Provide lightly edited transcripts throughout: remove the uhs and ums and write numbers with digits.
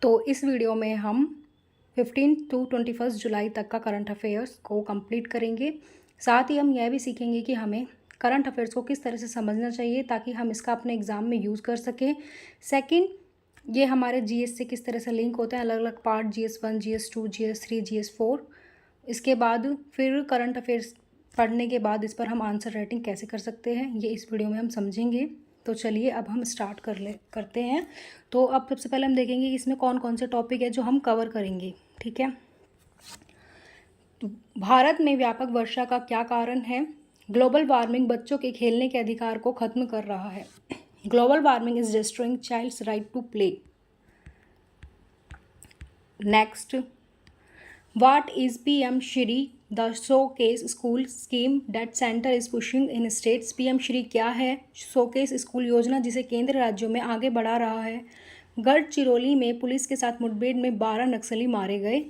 तो इस वीडियो में हम 15 टू 21 जुलाई तक का करंट अफेयर्स को कंप्लीट करेंगे। साथ ही हम यह भी सीखेंगे कि हमें करंट अफेयर्स को किस तरह से समझना चाहिए ताकि हम इसका अपने एग्ज़ाम में यूज़ कर सकें। सेकंड, ये हमारे जीएस से किस तरह से लिंक होते हैं, अलग अलग part, GS1, GS2, GS3, GS4। इसके बाद फिर करंट अफेयर्स पढ़ने के बाद इस पर हम आंसर राइटिंग कैसे कर सकते हैं, ये इस वीडियो में हम समझेंगे। तो चलिए अब हम स्टार्ट करते हैं। तो अब सबसे पहले हम देखेंगे कि इसमें कौन कौन से टॉपिक है जो हम कवर करेंगे। ठीक है, तो भारत में व्यापक वर्षा का क्या कारण है? ग्लोबल वार्मिंग बच्चों के खेलने के अधिकार को खत्म कर रहा है। Global warming is destroying child's right to play. Next, What is PM Shri, the showcase school scheme that center is pushing in states? PM Shri क्या है? शोकेस स्कूल योजना जिसे केंद्र राज्यों में आगे बढ़ा रहा है। गढ़चिरौली में पुलिस के साथ मुठभेड़ में 12 नक्सली मारे गए।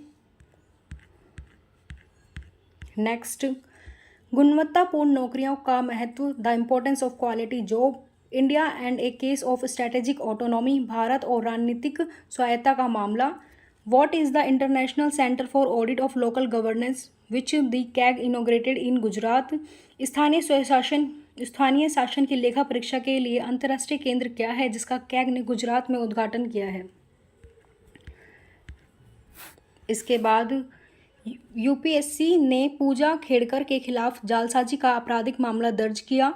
नेक्स्ट, गुणवत्तापूर्ण नौकरियों का महत्व, the importance of quality job, India and A case of strategic autonomy, Bharat और रणनीतिक स्वायत्ता का मामला। What is the International Center for Audit of Local Governance which the CAG inaugurated in Gujarat? स्थानीय शासन की लेखा परीक्षा के लिए अंतर्राष्ट्रीय केंद्र क्या है जिसका कैग ने गुजरात में उद्घाटन किया है? इसके बाद यूपीएससी ने पूजा खेड़कर के खिलाफ जालसाजी का आपराधिक मामला दर्ज किया।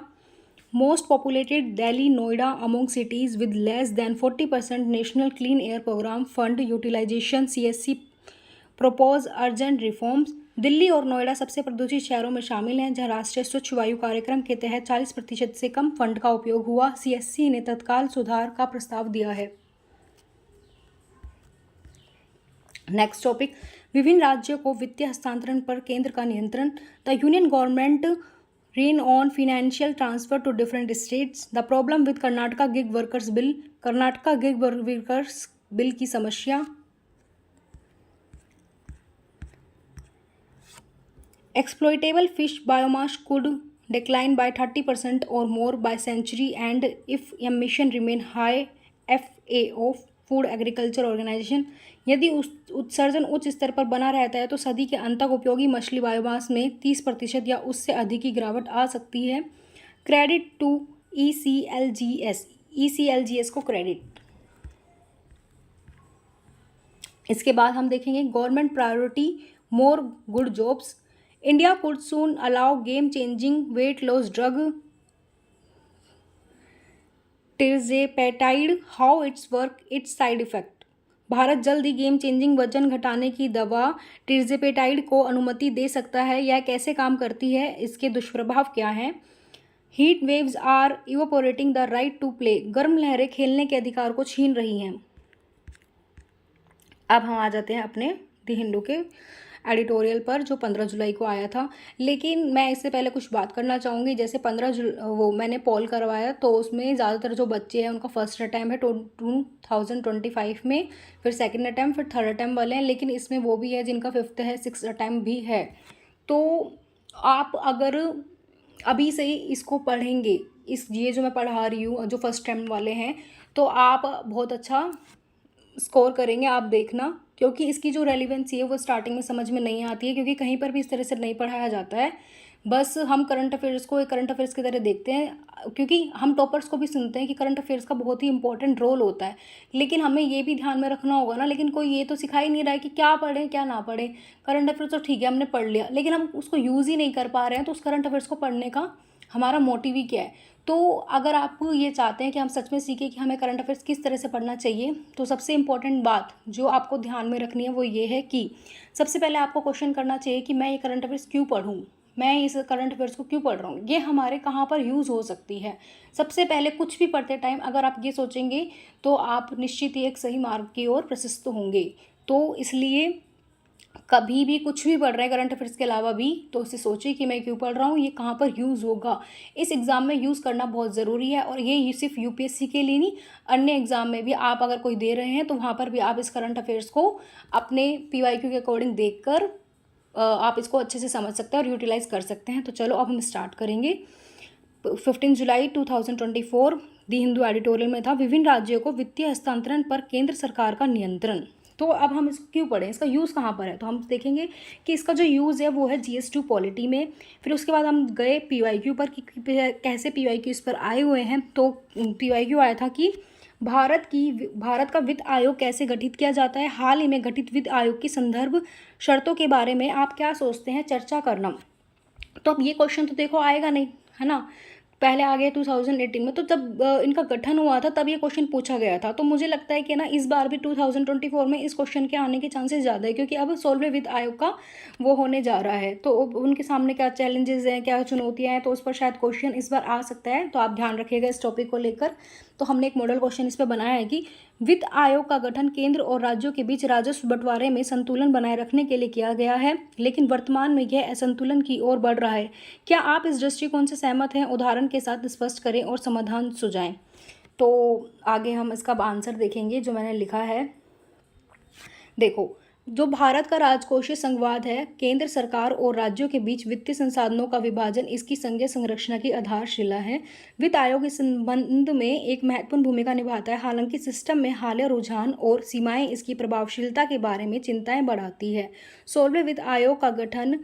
Most populated Delhi Noida among cities with less than 40% national clean air programme fund utilisation CSC propose urgent reforms. Delhi और नोएडा सबसे प्रदूषित शहरों में शामिल हैं जहां राष्ट्रीय स्वच्छ वायु कार्यक्रम के तहत 40% से कम फंड का उपयोग हुआ। CSC ने तत्काल सुधार का प्रस्ताव दिया है। नेक्स्ट टॉपिक, विभिन्न राज्यों को वित्तीय हस्तांतरण पर केंद्र का नियंत्रण, the union government rein on financial transfer to different states, the problem with Karnataka gig workers bill, Karnataka gig workers bill की समस्या। Exploitable fish biomass could decline by 30% or more by century and if emission remain high, FAO food agriculture organization. यदि उत्सर्जन उच्च स्तर पर बना रहता है तो सदी के अंत तक उपयोगी मछली बायोमास में 30% या उससे अधिक की गिरावट आ सकती है। क्रेडिट टू ECLGS को क्रेडिट। इसके बाद हम देखेंगे government priority more good jobs, India could soon allow game changing weight loss drug tirzepatide, how it's work, it's side effect. Bharat जल्द ही गेम चेंजिंग वजन घटाने की दवा टिर्जेपेटाइड को अनुमति दे सकता है। यह कैसे काम करती है, इसके दुष्प्रभाव क्या हैं? Heat waves are evaporating the right to play, गर्म लहरें खेलने के अधिकार को छीन रही हैं। अब हम आ जाते हैं अपने द हिंदू के एडिटोरियल पर जो 15 जुलाई को आया था। लेकिन मैं इससे पहले कुछ बात करना चाहूँगी। जैसे वो मैंने पोल करवाया तो उसमें ज़्यादातर जो बच्चे हैं उनका फर्स्ट अटैम्प्ट है 2025 में, फिर सेकंड अटैम्प्ट, फिर थर्ड अटैम्प्ट वाले हैं। लेकिन इसमें वो भी है जिनका फिफ्थ है, सिक्स अटैम्प्ट भी है। तो आप अगर अभी से ही इसको पढ़ेंगे, ये जो मैं पढ़ा रही हूँ जो फर्स्ट अटैम्प्ट वाले हैं, तो आप बहुत अच्छा स्कोर करेंगे, आप देखना। क्योंकि इसकी जो रेलिवेंसी है वो स्टार्टिंग में समझ में नहीं आती है क्योंकि कहीं पर भी इस तरह से नहीं पढ़ाया जाता है। बस हम करंट अफेयर्स को एक करंट अफेयर्स की तरह देखते हैं क्योंकि हम टॉपर्स को भी सुनते हैं कि करंट अफेयर्स का बहुत ही इंपॉर्टेंट रोल होता है। लेकिन हमें ये भी ध्यान में रखना होगा ना, लेकिन कोई ये तो सिखा ही नहीं रहा है कि क्या पढ़ें क्या ना पढ़ें। करंट अफेयर्स तो ठीक है हमने पढ़ लिया, लेकिन हम उसको यूज़ ही नहीं कर पा रहे हैं। तो उस करंट अफेयर्स को पढ़ने का हमारा मोटिव ही क्या है? तो अगर आप ये चाहते हैं कि हम सच में सीखें कि हमें करंट अफेयर्स किस तरह से पढ़ना चाहिए, तो सबसे इम्पॉर्टेंट बात जो आपको ध्यान में रखनी है वो ये है कि सबसे पहले आपको क्वेश्चन करना चाहिए कि मैं ये करंट अफेयर्स क्यों पढ़ूँ, मैं इस करंट अफेयर्स को क्यों पढ़ रहा हूँ, ये हमारे कहाँ पर यूज़ हो सकती है। सबसे पहले कुछ भी पढ़ते टाइम अगर आप ये सोचेंगे तो आप निश्चित ही एक सही मार्ग की ओर प्रशस्त होंगे। तो इसलिए कभी भी कुछ भी पढ़ रहे हैं करंट अफेयर्स के अलावा भी, तो उसे सोचिए कि मैं क्यों पढ़ रहा हूँ, ये कहाँ पर यूज़ होगा। इस एग्ज़ाम में यूज़ करना बहुत ज़रूरी है। और ये सिर्फ यूपीएससी के लिए नहीं, अन्य एग्ज़ाम में भी आप अगर कोई दे रहे हैं तो वहाँ पर भी आप इस करंट अफेयर्स को अपने PYQ के अकॉर्डिंग देखकर आप इसको अच्छे से समझ सकते हैं और यूटिलाइज़ कर सकते हैं। तो चलो अब हम स्टार्ट करेंगे। 15 जुलाई 2024 दी हिंदू एडिटोरियल में था, विभिन्न राज्यों को वित्तीय हस्तांतरण पर केंद्र सरकार का नियंत्रण। तो अब हम इसको क्यों पढ़ें, इसका यूज़ कहाँ पर है, तो हम देखेंगे कि इसका जो यूज़ है वो है GS2 पॉलिटी में। फिर उसके बाद हम गए PYQ पर कि कैसे PYQ इस पर आए हुए हैं। तो PYQ आया था कि भारत का वित्त आयोग कैसे गठित किया जाता है, हाल ही में गठित वित्त आयोग की संदर्भ शर्तों के बारे में आप क्या सोचते हैं, चर्चा करना। तो अब ये क्वेश्चन तो देखो आएगा नहीं, है ना, पहले आ गया 2018 में। तो जब इनका गठन हुआ था तब ये क्वेश्चन पूछा गया था। तो मुझे लगता है कि ना इस बार भी 2024 में इस क्वेश्चन के आने के चांसेस ज़्यादा है, क्योंकि अब 16वें वित्त आयोग का वो होने जा रहा है। तो उनके सामने क्या चैलेंजेस हैं, क्या चुनौतियाँ हैं, तो उस पर शायद क्वेश्चन इस बार आ सकता है। तो आप ध्यान रखिएगा इस टॉपिक को लेकर। तो हमने एक मॉडल क्वेश्चन इस पर बनाया है कि वित्त आयोग का गठन केंद्र और राज्यों के बीच राजस्व बंटवारे में संतुलन बनाए रखने के लिए किया गया है, लेकिन वर्तमान में यह असंतुलन की ओर बढ़ रहा है। क्या आप इस दृष्टिकोण से सहमत हैं? उदाहरण के साथ स्पष्ट करें और समाधान सुझाएं। तो आगे हम इसका आंसर देखेंगे जो मैंने लिखा है। देखो, जो भारत का राजकोषीय संघवाद है, केंद्र सरकार और राज्यों के बीच वित्तीय संसाधनों का विभाजन इसकी संघीय संरचना की आधारशिला है। वित्त आयोग इस संबंध में एक महत्वपूर्ण भूमिका निभाता है, हालांकि सिस्टम में हालिया रुझान और सीमाएं इसकी प्रभावशीलता के बारे में चिंताएं बढ़ाती है। 16वें वित्त आयोग का गठन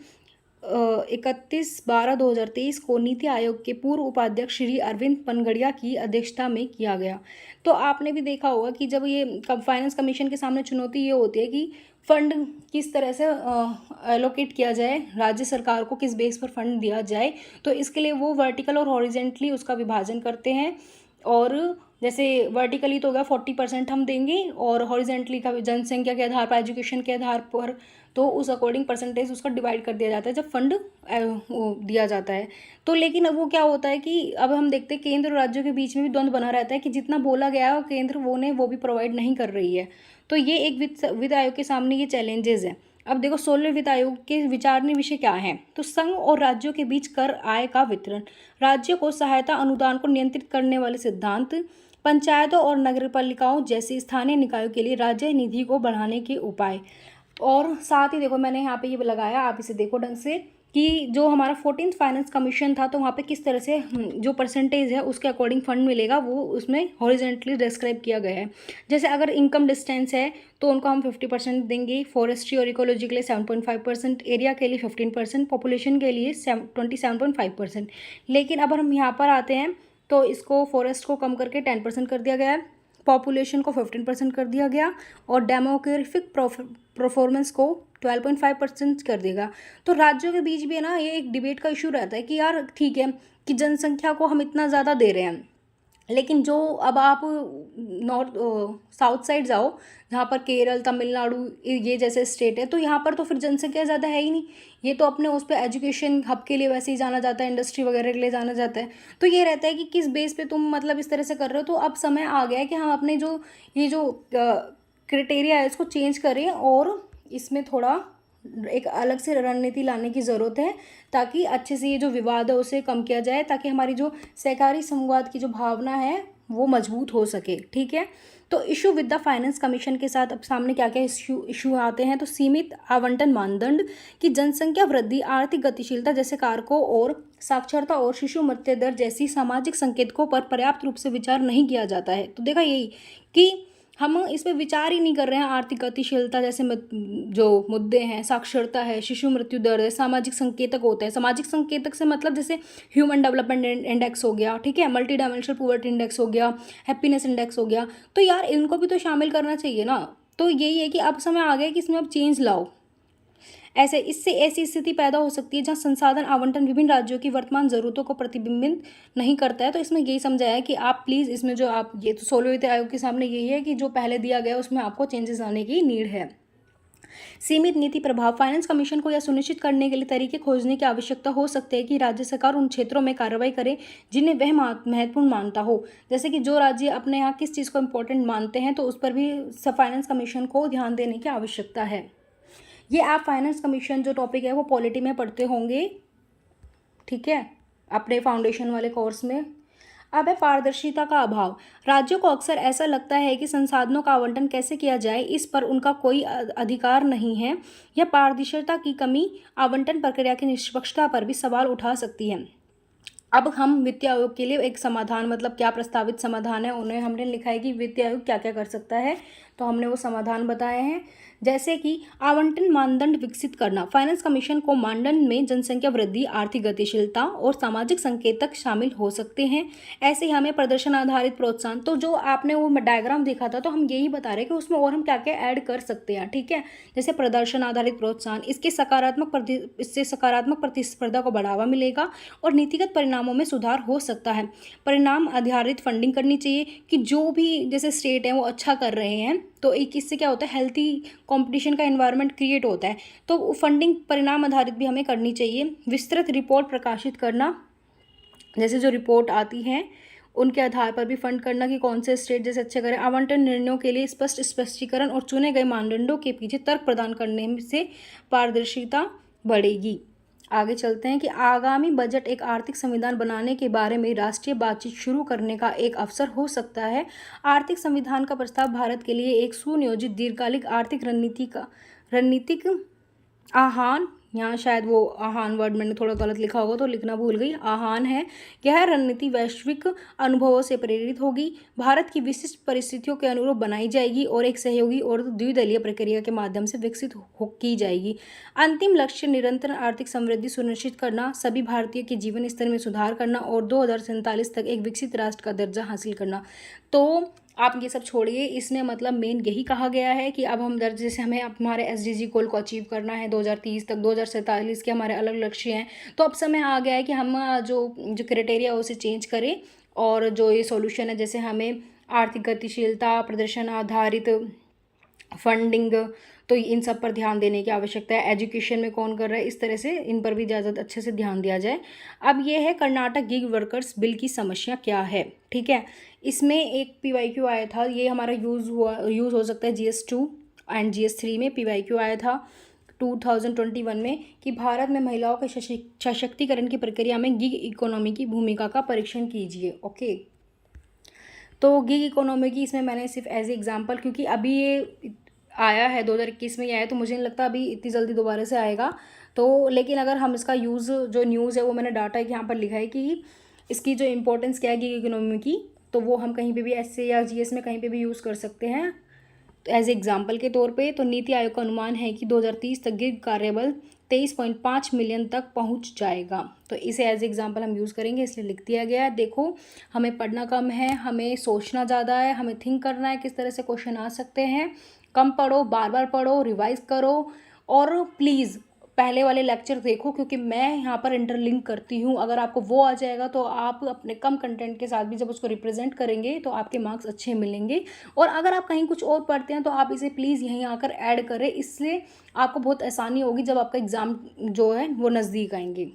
31/12/2023 को नीति आयोग के पूर्व उपाध्यक्ष श्री अरविंद पनगड़िया की अध्यक्षता में किया गया। तो आपने भी देखा होगा कि जब ये फाइनेंस कमीशन के सामने चुनौती ये होती है कि फंड किस तरह से एलोकेट किया जाए, राज्य सरकार को किस बेस पर फंड दिया जाए। तो इसके लिए वो वर्टिकल और हॉरिजेंटली उसका विभाजन करते हैं। और जैसे वर्टिकली तो होगा 40% हम देंगे, और हॉरिजेंटली का जनसंख्या के आधार पर, एजुकेशन के आधार पर, तो उस अकॉर्डिंग परसेंटेज उसका डिवाइड कर दिया जाता है जब फंड दिया जाता है। तो लेकिन अब वो क्या होता है कि अब हम देखते हैं केंद्र और राज्यों के बीच में भी द्वंद्व बना रहता है कि जितना बोला गया है वो केंद्र वो भी प्रोवाइड नहीं कर रही है। तो ये एक वित्त आयोग के सामने ये चैलेंजेस हैं। अब देखो 16वें वित्त आयोग के विचारणीय विषय क्या हैं। तो संघ और राज्यों के बीच कर आय का वितरण, राज्यों को सहायता अनुदान को नियंत्रित करने वाले सिद्धांत, पंचायतों और नगरपालिकाओं जैसी स्थानीय निकायों के लिए राज्य निधि को बढ़ाने के उपाय। और साथ ही देखो मैंने यहाँ पे ये लगाया, आप इसे देखो ढंग से, कि जो हमारा 14th फाइनेंस कमीशन था तो वहाँ पे किस तरह से जो परसेंटेज है उसके अकॉर्डिंग फंड मिलेगा वो उसमें हॉरिजेंटली डिस्क्राइब किया गया है। जैसे अगर इनकम डिस्टेंस है तो उनको हम 50% देंगे, फॉरेस्ट्री और इकोलॉजी के लिए 7.5%, एरिया के लिए 15%, पॉपुलेशन के लिए 27.5%। लेकिन अब हम यहाँ पर आते हैं तो इसको फॉरेस्ट को कम करके 10% कर दिया गया है, पॉपुलेशन को 15% कर दिया गया, और डेमोग्राफिक परफॉर्मेंस को 12.5% कर देगा। तो राज्यों के बीच भी है ना ये एक डिबेट का इशू रहता है कि यार ठीक है कि जनसंख्या को हम इतना ज़्यादा दे रहे हैं, लेकिन जो अब आप साउथ साइड जाओ जहाँ पर केरल, तमिलनाडु ये जैसे स्टेट है, तो यहाँ पर तो फिर जनसंख्या ज़्यादा है ही नहीं। ये तो अपने उस पर एजुकेशन हब के लिए वैसे ही जाना जाता है, इंडस्ट्री वगैरह के लिए जाना जाता है। तो ये रहता है कि किस बेस पे तुम मतलब इस तरह से कर रहे हो। तो अब समय आ गया है कि हम अपने जो ये जो क्राइटेरिया है इसको चेंज करें, और इसमें थोड़ा एक अलग से रणनीति लाने की ज़रूरत है, ताकि अच्छे से ये जो विवाद है उसे कम किया जाए, ताकि हमारी जो सहकारी संवाद की जो भावना है वो मजबूत हो सके। ठीक है, तो issue with the finance commission के साथ अब सामने क्या क्या इशू आते हैं। तो सीमित आवंटन मानदंड की जनसंख्या वृद्धि, आर्थिक गतिशीलता जैसे कारकों और साक्षरता और शिशु मृत्यु दर जैसी सामाजिक संकेतकों पर पर्याप्त रूप से विचार नहीं किया जाता है। तो देखा यही कि हम इस पर विचार ही नहीं कर रहे हैं। आर्थिक गतिशीलता जैसे जो मुद्दे हैं, साक्षरता है, शिशु मृत्यु दर है, सामाजिक संकेतक होते हैं। सामाजिक संकेतक से मतलब जैसे ह्यूमन डेवलपमेंट इंडेक्स हो गया, ठीक है, मल्टी डायमेंशनल पुअर्टी इंडेक्स हो गया, हैप्पीनेस इंडेक्स हो गया। तो यार इनको भी तो शामिल करना चाहिए ना। तो यही है कि अब समय आ गया कि इसमें अब चेंज लाओ। इससे ऐसी स्थिति पैदा हो सकती है जहां संसाधन आवंटन विभिन्न राज्यों की वर्तमान ज़रूरतों को प्रतिबिंबित नहीं करता है। तो इसमें यही समझाया है कि आप प्लीज़ इसमें जो आप ये तो 16वें वित्त आयोग के सामने यही है कि जो पहले दिया गया उसमें आपको चेंजेस आने की नीड है। सीमित नीति प्रभाव, फाइनेंस कमीशन को यह सुनिश्चित करने के लिए तरीके खोजने की आवश्यकता हो सकती है कि राज्य सरकार उन क्षेत्रों में कार्रवाई करे जिन्हें वह महत्वपूर्ण मानता हो। जैसे कि जो राज्य अपने यहाँ किस चीज़ को इम्पोर्टेंट मानते हैं तो उस पर भी फाइनेंस कमीशन को ध्यान देने की आवश्यकता है। ये आप फाइनेंस कमीशन जो टॉपिक है वो पॉलिटी में पढ़ते होंगे, ठीक है, अपने फाउंडेशन वाले कोर्स में। अब है पारदर्शिता का अभाव। राज्यों को अक्सर ऐसा लगता है कि संसाधनों का आवंटन कैसे किया जाए इस पर उनका कोई अधिकार नहीं है। यह पारदर्शिता की कमी आवंटन प्रक्रिया की निष्पक्षता पर भी सवाल उठा सकती है। अब हम वित्तीय आयोग के लिए एक समाधान, मतलब क्या प्रस्तावित समाधान है, उन्हें हमने लिखा है कि वित्तीय आयोग क्या क्या कर सकता है, तो हमने वो समाधान बताए हैं। जैसे कि आवंटन मानदंड विकसित करना, फाइनेंस कमीशन को मानदंड में जनसंख्या वृद्धि, आर्थिक गतिशीलता और सामाजिक संकेतक शामिल हो सकते हैं। ऐसे ही हमें प्रदर्शन आधारित प्रोत्साहन, तो जो आपने वो डायग्राम देखा था, तो हम यही बता रहे हैं कि उसमें और हम क्या क्या ऐड कर सकते हैं, ठीक है। जैसे प्रदर्शन आधारित प्रोत्साहन, इससे सकारात्मक प्रतिस्पर्धा को बढ़ावा मिलेगा और नीतिगत परिणामों में सुधार हो सकता है। परिणाम आधारित फंडिंग करनी चाहिए, कि जो भी जैसे स्टेट हैं वो अच्छा कर रहे हैं, तो एक इससे क्या होता है, हेल्थी कंपटीशन का एनवायरनमेंट क्रिएट होता है, तो फंडिंग परिणाम आधारित भी हमें करनी चाहिए। विस्तृत रिपोर्ट प्रकाशित करना, जैसे जो रिपोर्ट आती हैं उनके आधार पर भी फंड करना कि कौन से स्टेट जैसे अच्छे करें। आवंटन निर्णयों के लिए स्पष्ट स्पष्टीकरण और चुने गए मानदंडों के पीछे तर्क प्रदान करने से पारदर्शिता बढ़ेगी। आगे चलते हैं कि आगामी बजट एक आर्थिक संविधान बनाने के बारे में राष्ट्रीय बातचीत शुरू करने का एक अवसर हो सकता है। आर्थिक संविधान का प्रस्ताव भारत के लिए एक सुनियोजित दीर्घकालिक आर्थिक रणनीतिक आह्वान, यहाँ शायद वो आह्वान वर्ड मैंने थोड़ा गलत लिखा होगा तो लिखना भूल गई, आह्वान है। यह रणनीति वैश्विक अनुभवों से प्रेरित होगी, भारत की विशिष्ट परिस्थितियों के अनुरूप बनाई जाएगी और एक सहयोगी और द्विदलीय प्रक्रिया के माध्यम से विकसित की जाएगी। अंतिम लक्ष्य निरंतर आर्थिक समृद्धि सुनिश्चित करना, सभी भारतीय के जीवन स्तर में सुधार करना और 2047 तक एक विकसित राष्ट्र का दर्जा हासिल करना। तो आप ये सब छोड़िए, इसमें मतलब मेन यही कहा गया है कि अब हम जैसे हमें हमारे SDG गोल को अचीव करना है 2030 तक, 2047 के हमारे अलग लक्ष्य हैं, तो अब समय आ गया है कि हम जो क्राइटेरिया है उसे चेंज करें, और जो ये सॉल्यूशन है, जैसे हमें आर्थिक गतिशीलता, प्रदर्शन आधारित फंडिंग, तो इन सब पर ध्यान देने की आवश्यकता है। एजुकेशन में कौन कर रहा है, इस तरह से इन पर भी ज़्यादा अच्छे से ध्यान दिया जाए। अब ये है कर्नाटक गिग वर्कर्स बिल की समस्या क्या है, ठीक है। इसमें एक PYQ आया था, ये हमारा यूज़ हो सकता है GS2 एंड GS3 में। PYQ आया था 2021 में कि भारत में महिलाओं के सशक्तिकरण की प्रक्रिया में गिग इकोनॉमी की भूमिका का परीक्षण कीजिए। ओके, तो गिग इकोनॉमी की इसमें मैंने सिर्फ एज ए एग्जांपल, क्योंकि अभी ये आया है 2021 में ही आया, तो मुझे नहीं लगता अभी इतनी जल्दी दोबारा से आएगा। तो लेकिन अगर हम इसका यूज़, जो न्यूज़ है वो मैंने डाटा है कि यहाँ पर लिखा है कि इसकी जो इम्पोर्टेंस क्या है गिग इकोनॉमी की, तो वो हम कहीं पे भी ऐसे या GS में कहीं पे भी यूज़ कर सकते हैं। तो एज एग्जाम्पल के तौर पे, तो नीति आयोग का अनुमान है कि 2030 तक गिग कार्यबल 23.5 मिलियन तक पहुंच जाएगा। तो इसे एज एग्जाम्पल हम यूज़ करेंगे, इसलिए लिख दिया गया है। देखो, हमें पढ़ना कम है, हमें सोचना ज़्यादा है, हमें थिंक करना है किस तरह से क्वेश्चन आ सकते हैं। कम पढ़ो, बार बार पढ़ो, रिवाइज करो, और प्लीज़ पहले वाले लेक्चर देखो, क्योंकि मैं यहाँ पर इंटरलिंक करती हूँ। अगर आपको वो आ जाएगा तो आप अपने कम कंटेंट के साथ भी जब उसको रिप्रेजेंट करेंगे तो आपके मार्क्स अच्छे मिलेंगे। और अगर आप कहीं कुछ और पढ़ते हैं तो आप इसे प्लीज़ यहीं आकर ऐड करें, इससे आपको बहुत आसानी होगी जब आपका एग्ज़ाम जो है वो नज़दीक आएंगे।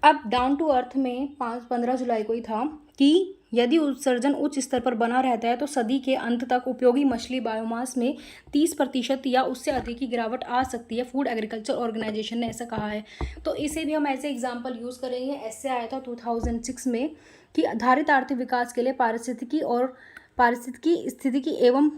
अब डाउन टू अर्थ में 15 जुलाई को ही था कि यदि उत्सर्जन उच्च स्तर पर बना रहता है तो सदी के अंत तक उपयोगी मछली बायोमास में 30% या उससे अधिक की गिरावट आ सकती है। फूड एग्रीकल्चर ऑर्गेनाइजेशन ने ऐसा कहा है। तो इसे भी हम ऐसे एग्जाम्पल यूज़ करेंगे। ऐसे आया था 2006 में कि आधारित आर्थिक विकास के लिए पारिस्थितिकी स्थितिकी एवं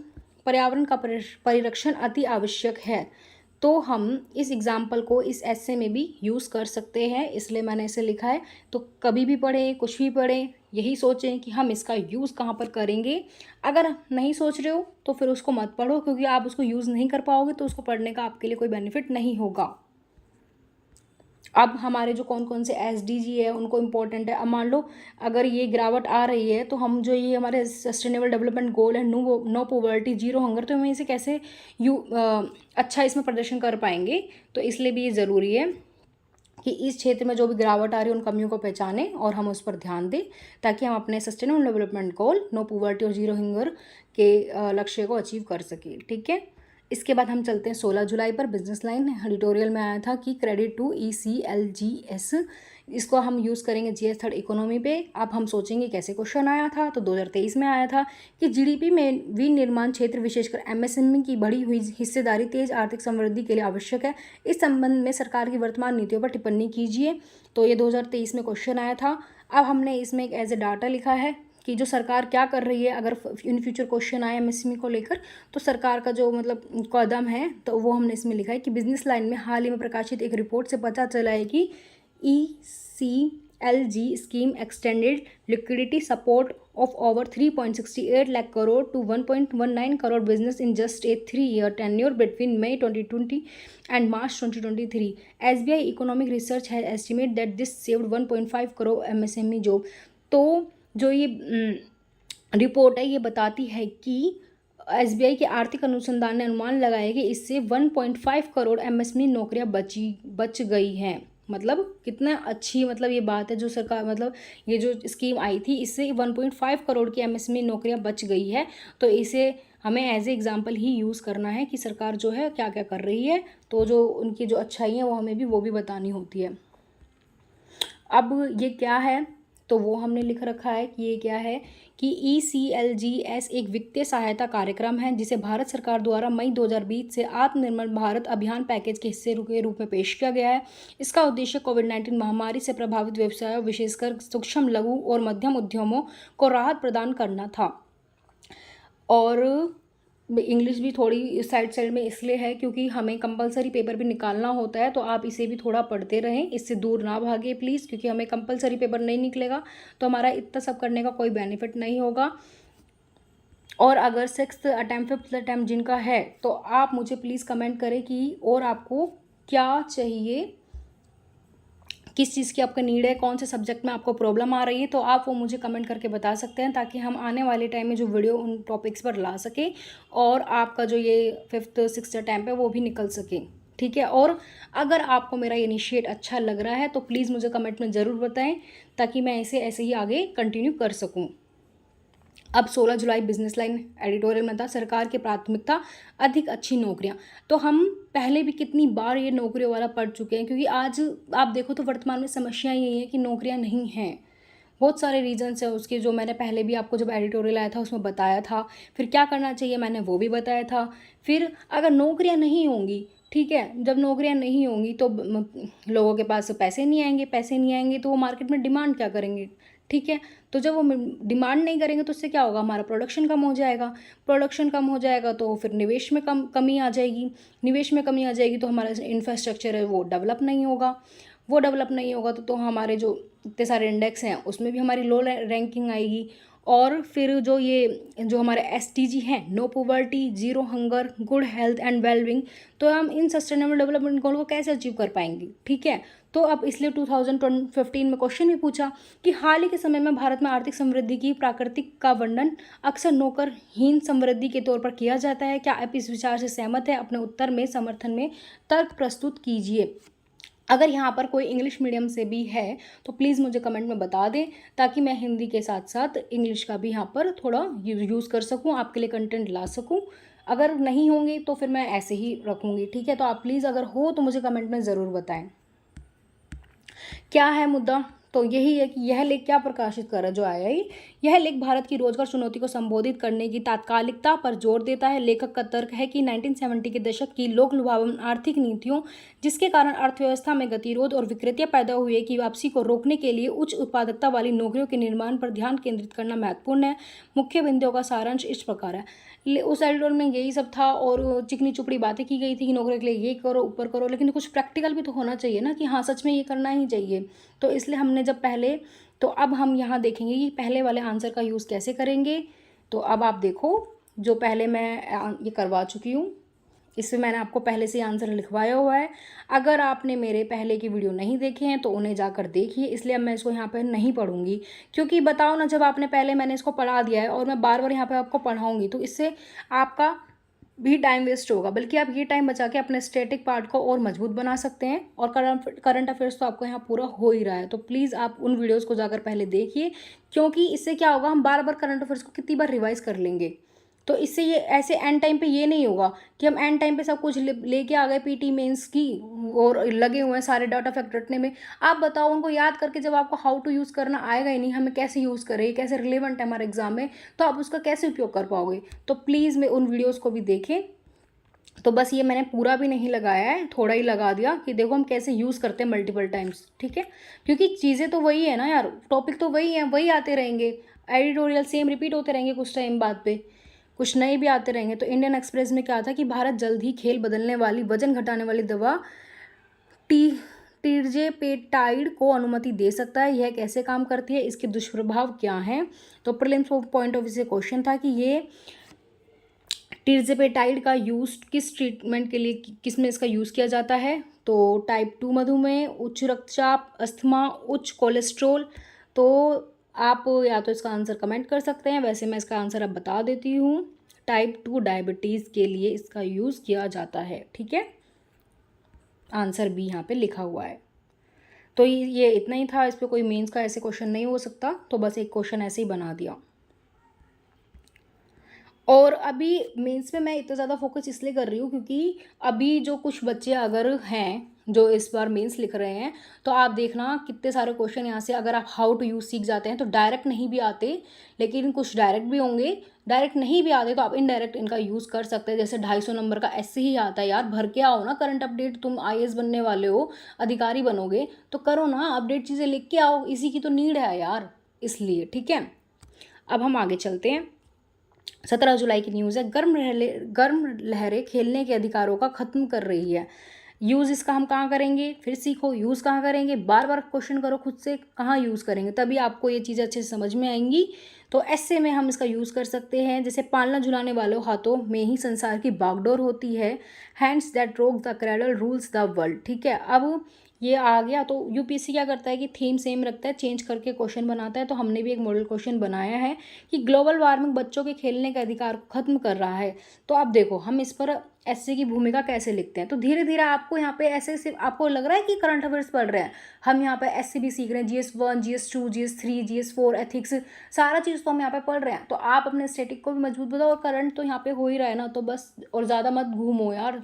पर्यावरण का परिरक्षण अति आवश्यक है। तो हम इस एग्जाम्पल को इस ऐसे में भी यूज़ कर सकते हैं, इसलिए मैंने इसे लिखा है। तो कभी भी पढ़ें, कुछ भी पढ़ें, यही सोचें कि हम इसका यूज़ कहाँ पर करेंगे। अगर नहीं सोच रहे हो तो फिर उसको मत पढ़ो, क्योंकि आप उसको यूज़ नहीं कर पाओगे तो उसको पढ़ने का आपके लिए कोई बेनिफिट नहीं होगा। अब हमारे जो कौन कौन से SDG है उनको इम्पोर्टेंट है। अब मान लो अगर ये गिरावट आ रही है तो हम जो ये हमारे सस्टेनेबल डेवलपमेंट गोल है, नो पॉवर्टी, जीरो हंगर, तो हम इसे कैसे अच्छा इसमें प्रदर्शन कर पाएंगे। तो इसलिए भी ये ज़रूरी है कि इस क्षेत्र में जो भी गिरावट आ रही है उन कमियों को पहचानें और हम उस पर ध्यान दें, ताकि हम अपने sustainable development goal, no poverty और जीरो हंगर के लक्ष्य को अचीव कर सकें, ठीक है। इसके बाद हम चलते हैं 16 जुलाई पर। बिजनेस लाइन एडिटोरियल में आया था कि क्रेडिट टू ECLGS, इसको हम यूज़ करेंगे GS थर्ड इकोनॉमी पे। अब हम सोचेंगे कैसे क्वेश्चन आया था, तो 2023 में आया था कि GDP में विनिर्माण क्षेत्र विशेषकर MSME की बढ़ी हुई हिस्सेदारी तेज आर्थिक समृद्धि के लिए आवश्यक है। इस संबंध में सरकार की वर्तमान नीतियों पर टिप्पणी कीजिए। तो ये 2023 में क्वेश्चन आया था। अब हमने इसमें एक एज ए डाटा लिखा है कि जो सरकार क्या कर रही है। अगर इन फ्यूचर क्वेश्चन आए MSME को लेकर तो सरकार का जो मतलब कदम है, तो वो हमने इसमें लिखा है कि बिजनेस लाइन में हाल ही में प्रकाशित एक रिपोर्ट से पता चला है कि ECLG scheme extended liquidity support of over 3.68 lakh crore to 1.19 crore business in just a 3-year tenure between May 2020 and March 2023. SBI Economic Research has estimated that this saved 1.5 crore MSME job. तो जो ये report है ये बताती है कि SBI के आर्थिक अनुसंधान ने अनुमान लगाया कि इससे 1.5 करोड़ MSME नौकरियां बच गई हैं। मतलब कितना अच्छी मतलब ये बात है जो सरकार मतलब ये जो स्कीम आई थी इससे 1.5 करोड़ की MSME नौकरियां बच गई है। तो इसे हमें एज ए एग्जाम्पल ही यूज़ करना है कि सरकार जो है क्या क्या कर रही है, तो जो उनकी जो अच्छाई है वो हमें भी वो भी बतानी होती है। अब ये क्या है, तो वो हमने लिख रखा है कि ये क्या है कि ECLGS एक वित्तीय सहायता कार्यक्रम है जिसे भारत सरकार द्वारा मई 2020 से आत्मनिर्भर भारत अभियान पैकेज के हिस्से के रूप में पेश किया गया है। इसका उद्देश्य कोविड-19 महामारी से प्रभावित व्यवसायों विशेषकर सूक्ष्म लघु और मध्यम उद्यमों को राहत प्रदान करना था। और इंग्लिश भी थोड़ी साइड में इसलिए है क्योंकि हमें कंपलसरी पेपर भी निकालना होता है, तो आप इसे भी थोड़ा पढ़ते रहें, इससे दूर ना भागे प्लीज़, क्योंकि हमें कंपलसरी पेपर नहीं निकलेगा तो हमारा इतना सब करने का कोई बेनिफिट नहीं होगा। और अगर 6th अटैम्प्ट 5th अटैम्प्ट जिनका है तो आप मुझे प्लीज़ कमेंट करें कि और आपको क्या चाहिए, किस चीज़ की आपका नीड है, कौन से सब्जेक्ट में आपको प्रॉब्लम आ रही है, तो आप वो मुझे कमेंट करके बता सकते हैं ताकि हम आने वाले टाइम में जो वीडियो उन टॉपिक्स पर ला सकें और आपका जो ये 5th 6th अटैम्प्ट है वो भी निकल सके। ठीक है, और अगर आपको मेरा इनिशिएट अच्छा लग रहा है तो प्लीज़ मुझे कमेंट में ज़रूर बताएं ताकि मैं इसे ऐसे ही आगे कंटिन्यू कर सकूँ। अब 16 जुलाई बिजनेस लाइन एडिटोरियल में था सरकार की प्राथमिकता अधिक अच्छी नौकरियां। तो हम पहले भी कितनी बार ये नौकरियों वाला पढ़ चुके हैं, क्योंकि आज आप देखो तो वर्तमान में समस्या यही है कि नौकरियां नहीं हैं। बहुत सारे रीजंस है उसके, जो मैंने पहले भी आपको जब एडिटोरियल आया था उसमें बताया था। फिर क्या करना चाहिए मैंने वो भी बताया था। फिर अगर नौकरियां नहीं होंगी, ठीक है, जब नौकरियां नहीं होंगी तो लोगों के पास पैसे नहीं आएंगे, पैसे नहीं आएंगे तो वो मार्केट में डिमांड क्या करेंगे। ठीक है, तो जब वो डिमांड नहीं करेंगे तो उससे क्या होगा, हमारा प्रोडक्शन कम हो जाएगा। प्रोडक्शन कम हो जाएगा तो फिर निवेश में कमी आ जाएगी। निवेश में कमी आ जाएगी तो हमारा इंफ्रास्ट्रक्चर है वो डेवलप नहीं होगा। वो डेवलप नहीं होगा तो हमारे जो इतने सारे इंडेक्स हैं उसमें भी हमारी लो रैंकिंग आएगी। और फिर जो हमारे SDG हैं, no poverty, zero hunger, good health and wellbeing, तो हम इन सस्टेनेबल डेवलपमेंट गोल को कैसे अचीव कर पाएंगे। ठीक है, तो अब इसलिए 2015 में क्वेश्चन भी पूछा कि हाल ही के समय में भारत में आर्थिक समृद्धि की प्राकृतिक का वर्णन अक्सर नौकरहीन समृद्धि के तौर पर किया जाता है। क्या आप इस विचार से सहमत है? अपने उत्तर में समर्थन में तर्क प्रस्तुत कीजिए। अगर यहाँ पर कोई इंग्लिश मीडियम से भी है तो प्लीज़ मुझे कमेंट में बता दें ताकि मैं हिंदी के साथ साथ इंग्लिश का भी यहाँ पर थोड़ा यूज़ कर सकूँ, आपके लिए कंटेंट ला सकूँ। अगर नहीं होंगे तो फिर मैं ऐसे ही रखूँगी। ठीक है, तो आप प्लीज़ अगर हो तो मुझे कमेंट में ज़रूर बताएं क्या है मुद्दा। तो यही है कि यह लेख क्या प्रकाशित कर रहा है, जो आया ही यह लेख भारत की रोजगार चुनौती को संबोधित करने की तात्कालिकता पर जोर देता है। लेखक का तर्क है कि 1970 के दशक की लोक लुभावन आर्थिक नीतियों जिसके कारण अर्थव्यवस्था में गतिरोध और विकृतियां पैदा हुई है की वापसी को रोकने के लिए उच्च उत्पादकता वाली नौकरियों के निर्माण पर ध्यान केंद्रित करना महत्वपूर्ण है। मुख्य बिंदुओं का सारांश इस प्रकार है। उस एडिटोरियल में यही सब था और चिकनी चुपड़ी बातें की गई थी कि नौकरी के लिए ये करो, ऊपर करो, लेकिन कुछ प्रैक्टिकल भी तो होना चाहिए ना कि हाँ सच में ये करना ही चाहिए। तो इसलिए हमने जब पहले, तो अब हम यहाँ देखेंगे कि पहले वाले आंसर का यूज़ कैसे करेंगे। तो अब आप देखो जो पहले मैं ये करवा चुकी हूँ, इसमें मैंने आपको पहले से आंसर लिखवाया हुआ है। अगर आपने मेरे पहले की वीडियो नहीं देखे हैं तो उन्हें जाकर देखिए। इसलिए अब मैं इसको यहाँ पर नहीं पढ़ूंगी, क्योंकि बताओ ना, जब आपने पहले मैंने इसको पढ़ा दिया है और मैं बार बार यहाँ पर आपको पढ़ाऊँगी तो इससे आपका भी टाइम वेस्ट होगा। बल्कि आप ये टाइम बचा के अपने स्टैटिक पार्ट को और मजबूत बना सकते हैं। और करंट अफेयर्स तो आपको यहाँ पूरा हो ही रहा है, तो प्लीज़ आप उन वीडियोस को जाकर पहले देखिए, क्योंकि इससे क्या होगा, हम बार बार करंट अफेयर्स को कितनी बार रिवाइज कर लेंगे। तो इससे ये ऐसे एंड टाइम पे ये नहीं होगा कि हम एंड टाइम पे सब कुछ लेके आ गए PT मेंस की और लगे हुए हैं सारे डाटा फैक्ट रटने में। आप बताओ उनको याद करके जब आपको हाउ टू यूज़ करना आएगा ही नहीं, हमें कैसे यूज़ करें, कैसे रिलेवेंट है हमारे एग्जाम में, तो आप उसका कैसे उपयोग कर पाओगे। तो प्लीज़ मैं उन वीडियोज़ को भी देखें। तो बस ये मैंने पूरा भी नहीं लगाया है, थोड़ा ही लगा दिया कि देखो हम कैसे यूज़ करते हैं मल्टीपल टाइम्स। ठीक है, क्योंकि चीज़ें तो वही है ना यार, टॉपिक तो वही है, वही आते रहेंगे, एडिटोरियल सेम रिपीट होते रहेंगे, कुछ टाइम बाद पे कुछ नए भी आते रहेंगे। तो इंडियन एक्सप्रेस में क्या था कि भारत जल्द ही खेल बदलने वाली वजन घटाने वाली दवा टिर्जेपेटाइड को अनुमति दे सकता है, यह कैसे काम करती है, इसके दुष्प्रभाव क्या हैं। तो प्रीलिम्स पॉइंट ऑफ व्यू से क्वेश्चन था कि ये टिर्जेपेटाइड का यूज़ किस ट्रीटमेंट के लिए, किस में इसका यूज़ किया जाता है। तो टाइप 2 मधुमेह, उच्च रक्तचाप, अस्थमा, उच्च कोलेस्ट्रोल। तो आप या तो इसका आंसर कमेंट कर सकते हैं, वैसे मैं इसका आंसर अब बता देती हूँ। टाइप 2 डायबिटीज़ के लिए इसका यूज़ किया जाता है। ठीक है, आंसर बी यहाँ पे लिखा हुआ है। तो ये इतना ही था, इस पर कोई मेंस का ऐसे क्वेश्चन नहीं हो सकता, तो बस एक क्वेश्चन ऐसे ही बना दिया। और अभी मेंस में मैं इतना ज़्यादा फोकस इसलिए कर रही हूँ क्योंकि अभी जो कुछ बच्चे अगर हैं जो इस बार मेंस लिख रहे हैं, तो आप देखना कितने सारे क्वेश्चन यहाँ से अगर आप हाउ टू यूज़ सीख जाते हैं तो डायरेक्ट नहीं भी आते, लेकिन कुछ डायरेक्ट भी होंगे। डायरेक्ट नहीं भी आते तो आप इनडायरेक्ट इनका यूज़ कर सकते हैं। जैसे 250 नंबर का ऐसे ही आता है यार, भर के आओ ना करंट अपडेट, तुम IAS बनने वाले हो, अधिकारी बनोगे तो करो ना, अपडेट चीज़ें लिख के आओ, इसी की तो नीड है यार, इसलिए। ठीक है, अब हम आगे चलते हैं। 17 जुलाई की न्यूज़ है, गर्म लहरें खेलने के अधिकारों का खत्म कर रही है। यूज़ इसका हम कहाँ करेंगे, फिर सीखो यूज़ कहाँ करेंगे, बार बार क्वेश्चन करो खुद से कहाँ यूज़ करेंगे, तभी आपको ये चीज़ें अच्छे से समझ में आएंगी। तो ऐसे में हम इसका यूज़ कर सकते हैं, जैसे पालना झुलाने वालों हाथों में ही संसार की बागडोर होती है। हैंड्स दैट रोक the cradle rules the world. ठीक है, अब ये आ गया तो यूपीएससी क्या करता है कि थीम सेम रखता है, चेंज करके क्वेश्चन बनाता है। तो हमने भी एक मॉडल क्वेश्चन बनाया है कि ग्लोबल वार्मिंग बच्चों के खेलने के अधिकार को खत्म कर रहा है। तो अब देखो हम इस पर एससी की भूमिका कैसे लिखते हैं। तो धीरे धीरे आपको यहाँ पे ऐसे सिर्फ आपको लग रहा है कि करंट अफेयर्स पढ़ रहे हैं, हम यहाँ पे एससी भी सीख रहे हैं, GS1, GS2, GS3, GS4, ethics, सारा चीज़ तो हम यहाँ पे पढ़ रहे हैं। तो आप अपने स्टैटिक को भी मजबूत बताओ, और करंट तो यहाँ पे हो ही रहा है ना, तो बस और ज़्यादा मत घूमो यार,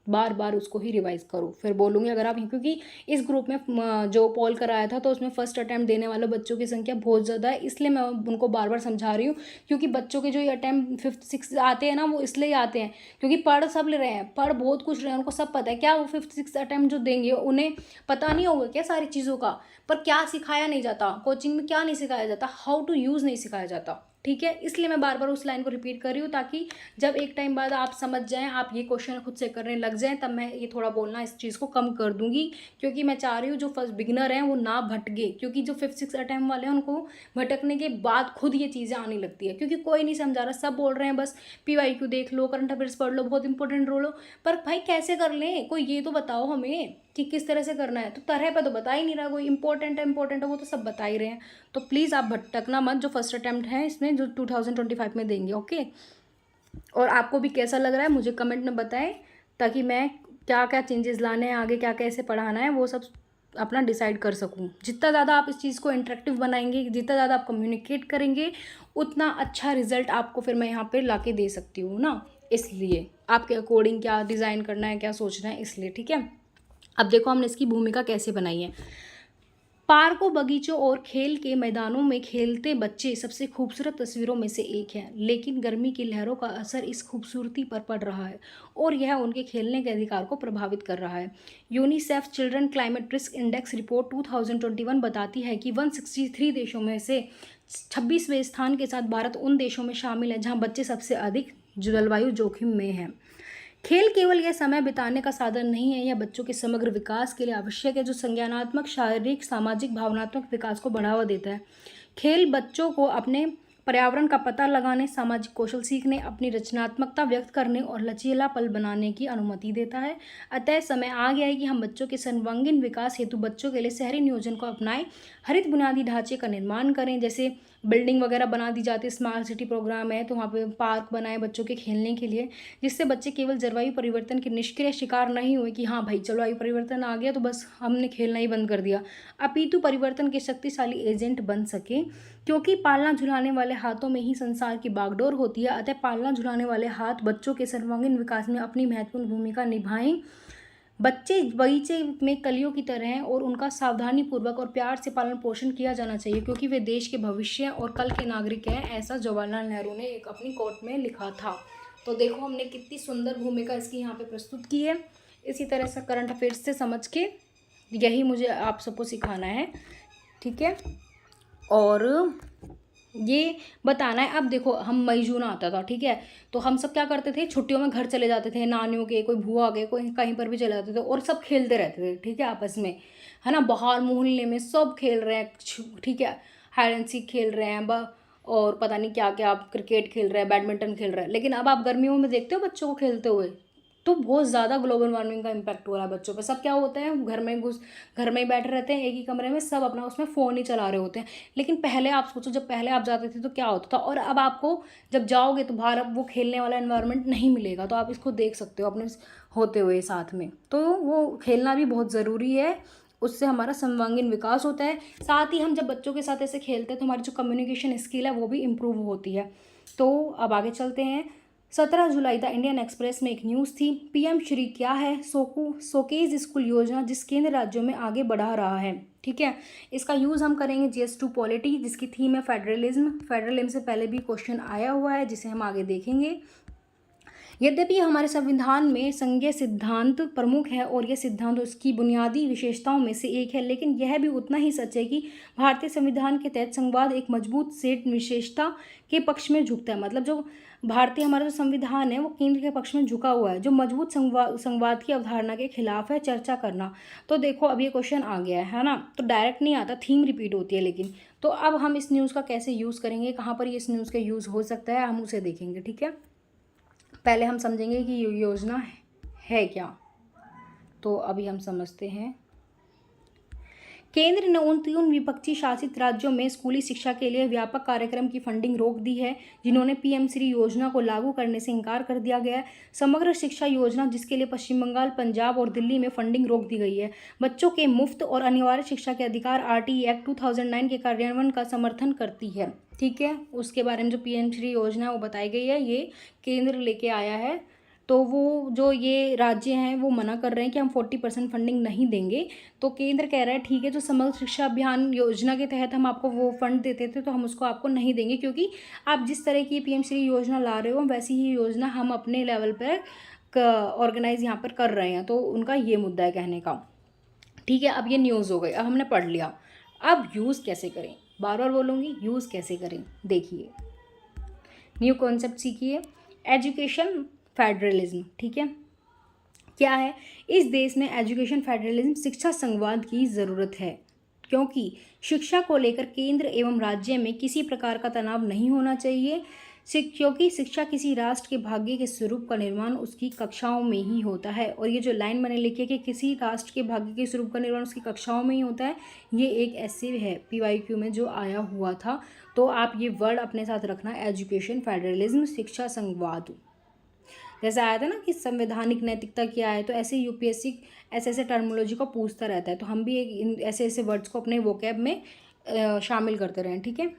बार बार उसको ही रिवाइज करो। फिर बोलूँगी अगर आप, क्योंकि इस ग्रुप में जो पोल कराया था तो उसमें फर्स्ट अटैम्प्ट देने वाले बच्चों की संख्या बहुत ज़्यादा है, इसलिए मैं उनको बार बार समझा रही हूँ। क्योंकि बच्चों के जो ये अटैम्प्ट 5th 6th आते हैं ना, वो इसलिए आते हैं क्योंकि पढ़ सब ले रहे हैं, पढ़ बहुत कुछ रहे हैं, उनको सब पता है। क्या वो 5th 6th अटैम्प्ट जो देंगे उन्हें पता नहीं होगा क्या सारी चीज़ों का, पर क्या सिखाया नहीं जाता कोचिंग में, क्या नहीं सिखाया जाता, हाउ टू यूज़ नहीं सिखाया जाता। ठीक है, इसलिए मैं बार बार उस लाइन को रिपीट कर रही हूँ, ताकि जब एक टाइम बाद आप समझ जाएं, आप ये क्वेश्चन खुद से करने लग जाएं, तब मैं ये थोड़ा बोलना इस चीज़ को कम कर दूंगी। क्योंकि मैं चाह रही हूँ जो फर्स्ट बिगिनर हैं वो ना भटके, क्योंकि जो 5th 6th अटैम्प्ट वाले हैं उनको भटकने के बाद खुद ये चीज़ें आने लगती है, क्योंकि कोई नहीं समझा रहा, सब बोल रहे हैं बस PYQ देख लो, करंट अफेयर्स पढ़ लो, बहुत इंपॉर्टेंट रोल हो, पर भाई कैसे कर लें, कोई ये तो बताओ हमें कि किस तरह से करना है। तो तरह पे तो बता ही नहीं रहा, कोई इंपॉर्टेंट है वो तो सब बता ही रहे हैं। तो प्लीज़ आप भटकना मत, जो फर्स्ट अटैम्प्ट है इसमें जो 2025 में देंगे। ओके, और आपको भी कैसा लग रहा है मुझे कमेंट में बताएं, ताकि मैं क्या क्या चेंजेस लाने हैं आगे, क्या कैसे पढ़ाना है, वो सब अपना डिसाइड कर सकूं। जितना ज़्यादा आप इस चीज़ को इंटरेक्टिव बनाएंगे, जितना ज़्यादा आप कम्युनिकेट करेंगे, उतना अच्छा रिजल्ट आपको फिर मैं यहाँ पे लाके दे सकती हूँ ना। इसलिए आपके अकॉर्डिंग क्या डिज़ाइन करना है, क्या सोचना है, इसलिए। ठीक है, अब देखो हमने इसकी भूमिका कैसे बनाई है। पार्कों, बगीचों और खेल के मैदानों में खेलते बच्चे सबसे खूबसूरत तस्वीरों में से एक हैं, लेकिन गर्मी की लहरों का असर इस खूबसूरती पर पड़ रहा है और यह उनके खेलने के अधिकार को प्रभावित कर रहा है। UNICEF children climate risk index report 2021 बताती है कि 163 देशों में से 26वें स्थान के साथ भारत उन देशों में शामिल है जहां बच्चे सबसे अधिक जलवायु जोखिम में हैं। खेल केवल यह समय बिताने का साधन नहीं है, यह बच्चों के समग्र विकास के लिए आवश्यक है, जो संज्ञानात्मक, शारीरिक, सामाजिक, भावनात्मक विकास को बढ़ावा देता है। खेल बच्चों को अपने पर्यावरण का पता लगाने, सामाजिक कौशल सीखने, अपनी रचनात्मकता व्यक्त करने और लचीला पल बनाने की अनुमति देता है। अतः समय आ गया है कि हम बच्चों के सर्वांगीण विकास हेतु बच्चों के लिए शहरी नियोजन को अपनाएं, हरित बुनियादी ढांचे का निर्माण करें, जैसे बिल्डिंग वगैरह बना दी जाती है, स्मार्ट सिटी प्रोग्राम है तो वहाँ पे पार्क बनाए बच्चों के खेलने के लिए, जिससे बच्चे केवल जलवायु परिवर्तन के निष्क्रिय शिकार नहीं हुए कि हाँ भाई जलवायु परिवर्तन आ गया तो बस हमने खेलना ही बंद कर दिया, अपितु परिवर्तन के शक्तिशाली एजेंट बन सके। क्योंकि पालना झुलाने वाले हाथों में ही संसार की बागडोर होती है, अतः पालना झुलाने वाले हाथ बच्चों के सर्वांगीण विकास में अपनी महत्वपूर्ण भूमिका निभाएं। बच्चे बगीचे में कलियों की तरह हैं और उनका सावधानीपूर्वक और प्यार से पालन पोषण किया जाना चाहिए, क्योंकि वे देश के भविष्य और कल के नागरिक हैं, ऐसा जवाहरलाल नेहरू ने एक अपनी कोट में लिखा था। तो देखो हमने कितनी सुंदर भूमिका इसकी यहाँ पे प्रस्तुत की है। इसी तरह से करंट अफेयर्स से समझ के यही मुझे आप सबको सिखाना है। ठीक है, और ये बताना है। अब देखो हम मई जून आता था, ठीक है, तो हम सब क्या करते थे, छुट्टियों में घर चले जाते थे, नानियों के, कोई भूआ के, कोई कहीं पर भी चले जाते थे और सब खेलते रहते थे, ठीक है, आपस में, है ना, बाहर मोहल्ले में सब खेल रहे हैं, ठीक है, हाइड एंड सीक खेल रहे हैं और पता नहीं क्या क्या, आप क्रिकेट खेल रहे हैं, बैडमिंटन खेल रहे हैं। लेकिन अब आप गर्मियों में देखते हो बच्चों को खेलते हुए, तो बहुत ज़्यादा ग्लोबल वार्मिंग का इम्पैक्ट हो रहा है बच्चों पर। सब क्या होता है, घर में ही बैठे रहते हैं एक ही कमरे में, सब अपना उसमें फ़ोन ही चला रहे होते हैं। लेकिन पहले आप सोचो, जब पहले आप जाते थे तो क्या होता था, और अब आपको जब जाओगे तो बाहर अब वो खेलने वाला एनवायरनमेंट नहीं मिलेगा। तो आप इसको देख सकते हो अपने होते हुए साथ में, तो वो खेलना भी बहुत ज़रूरी है, उससे हमारा सर्वांगीण विकास होता है। साथ ही हम जब बच्चों के साथ ऐसे खेलते हैं तो हमारी जो कम्युनिकेशन स्किल है वो भी इम्प्रूव होती है। तो अब आगे चलते हैं। 17 जुलाई द इंडियन एक्सप्रेस में एक न्यूज़ थी, पीएम श्री क्या है शोकेज स्कूल योजना जिस केंद्र राज्यों में आगे बढ़ा रहा है, ठीक है। इसका यूज़ हम करेंगे GS2 पॉलिटी, जिसकी थीम है फेडरलिज्म। फेडरलिज्म से पहले भी क्वेश्चन आया हुआ है, जिसे हम आगे देखेंगे। यद्यपि हमारे संविधान में संघीय सिद्धांत प्रमुख है और यह सिद्धांत उसकी बुनियादी विशेषताओं में से एक है, लेकिन यह भी उतना ही सच है कि भारतीय संविधान के तहत संघवाद एक मजबूत सेट विशेषता के पक्ष में झुकता है। मतलब जो भारतीय हमारा जो संविधान है वो केंद्र के पक्ष में झुका हुआ है, जो मजबूत संघवाद की अवधारणा के खिलाफ है चर्चा करना। तो देखो अब ये क्वेश्चन आ गया है ना, तो डायरेक्ट नहीं आता, थीम रिपीट होती है लेकिन। तो अब हम इस न्यूज़ का कैसे यूज़ करेंगे, कहाँ पर इस न्यूज़ का यूज़ हो सकता है, हम उसे देखेंगे, ठीक है। पहले हम समझेंगे कि योजना है क्या, तो अभी हम समझते हैं। केंद्र ने उन 3 विपक्षी शासित राज्यों में स्कूली शिक्षा के लिए व्यापक कार्यक्रम की फंडिंग रोक दी है जिन्होंने पीएम श्री योजना को लागू करने से इनकार कर दिया गया है। समग्र शिक्षा योजना, जिसके लिए पश्चिम बंगाल, पंजाब और दिल्ली में फंडिंग रोक दी गई है, बच्चों के मुफ्त और अनिवार्य शिक्षा के अधिकार RTE एक्ट 2009 के कार्यान्वयन का समर्थन करती है, ठीक है। उसके बारे में जो पीएम श्री योजना है वो बताई गई है, ये केंद्र लेके आया है। तो वो जो ये राज्य हैं वो मना कर रहे हैं कि हम 40% फंडिंग नहीं देंगे। तो केंद्र कह रहा है ठीक है, जो समग्र शिक्षा अभियान योजना के तहत हम आपको वो फंड देते थे तो हम उसको आपको नहीं देंगे, क्योंकि आप जिस तरह की पीएम श्री योजना ला रहे हो वैसी ही योजना हम अपने लेवल पर ऑर्गेनाइज यहाँ पर कर रहे हैं। तो उनका ये मुद्दा है कहने का, ठीक है। अब ये न्यूज़ हो गई, अब हमने पढ़ लिया। अब यूज़ कैसे करें, बार बार बोलूँगी, यूज़ कैसे करें, देखिए। न्यू कॉन्सेप्ट सीखिए, एजुकेशन फेडरलिज्म, ठीक है। क्या है, इस देश में एजुकेशन फेडरलिज्म शिक्षा संघवाद की ज़रूरत है, क्योंकि शिक्षा को लेकर केंद्र एवं राज्य में किसी प्रकार का तनाव नहीं होना चाहिए, क्योंकि शिक्षा किसी राष्ट्र के भाग्य के स्वरूप का निर्माण उसकी कक्षाओं में ही होता है। और ये जो लाइन मैंने लिखी है कि किसी राष्ट्र के भाग्य के स्वरूप का निर्माण उसकी कक्षाओं में ही होता है, ये एक ऐसे है PYQ में जो आया हुआ था। तो आप ये वर्ड अपने साथ रखना, एजुकेशन फेडरलिज्म, शिक्षा संघवाद। जैसे आया था ना कि संवैधानिक नैतिकता क्या है, तो ऐसे UPSC ऐसे ऐसे टर्मोलॉजी को पूछता रहता है, तो हम भी एक ऐसे ऐसे वर्ड्स को अपने वोकैब में शामिल करते रहें, ठीक है।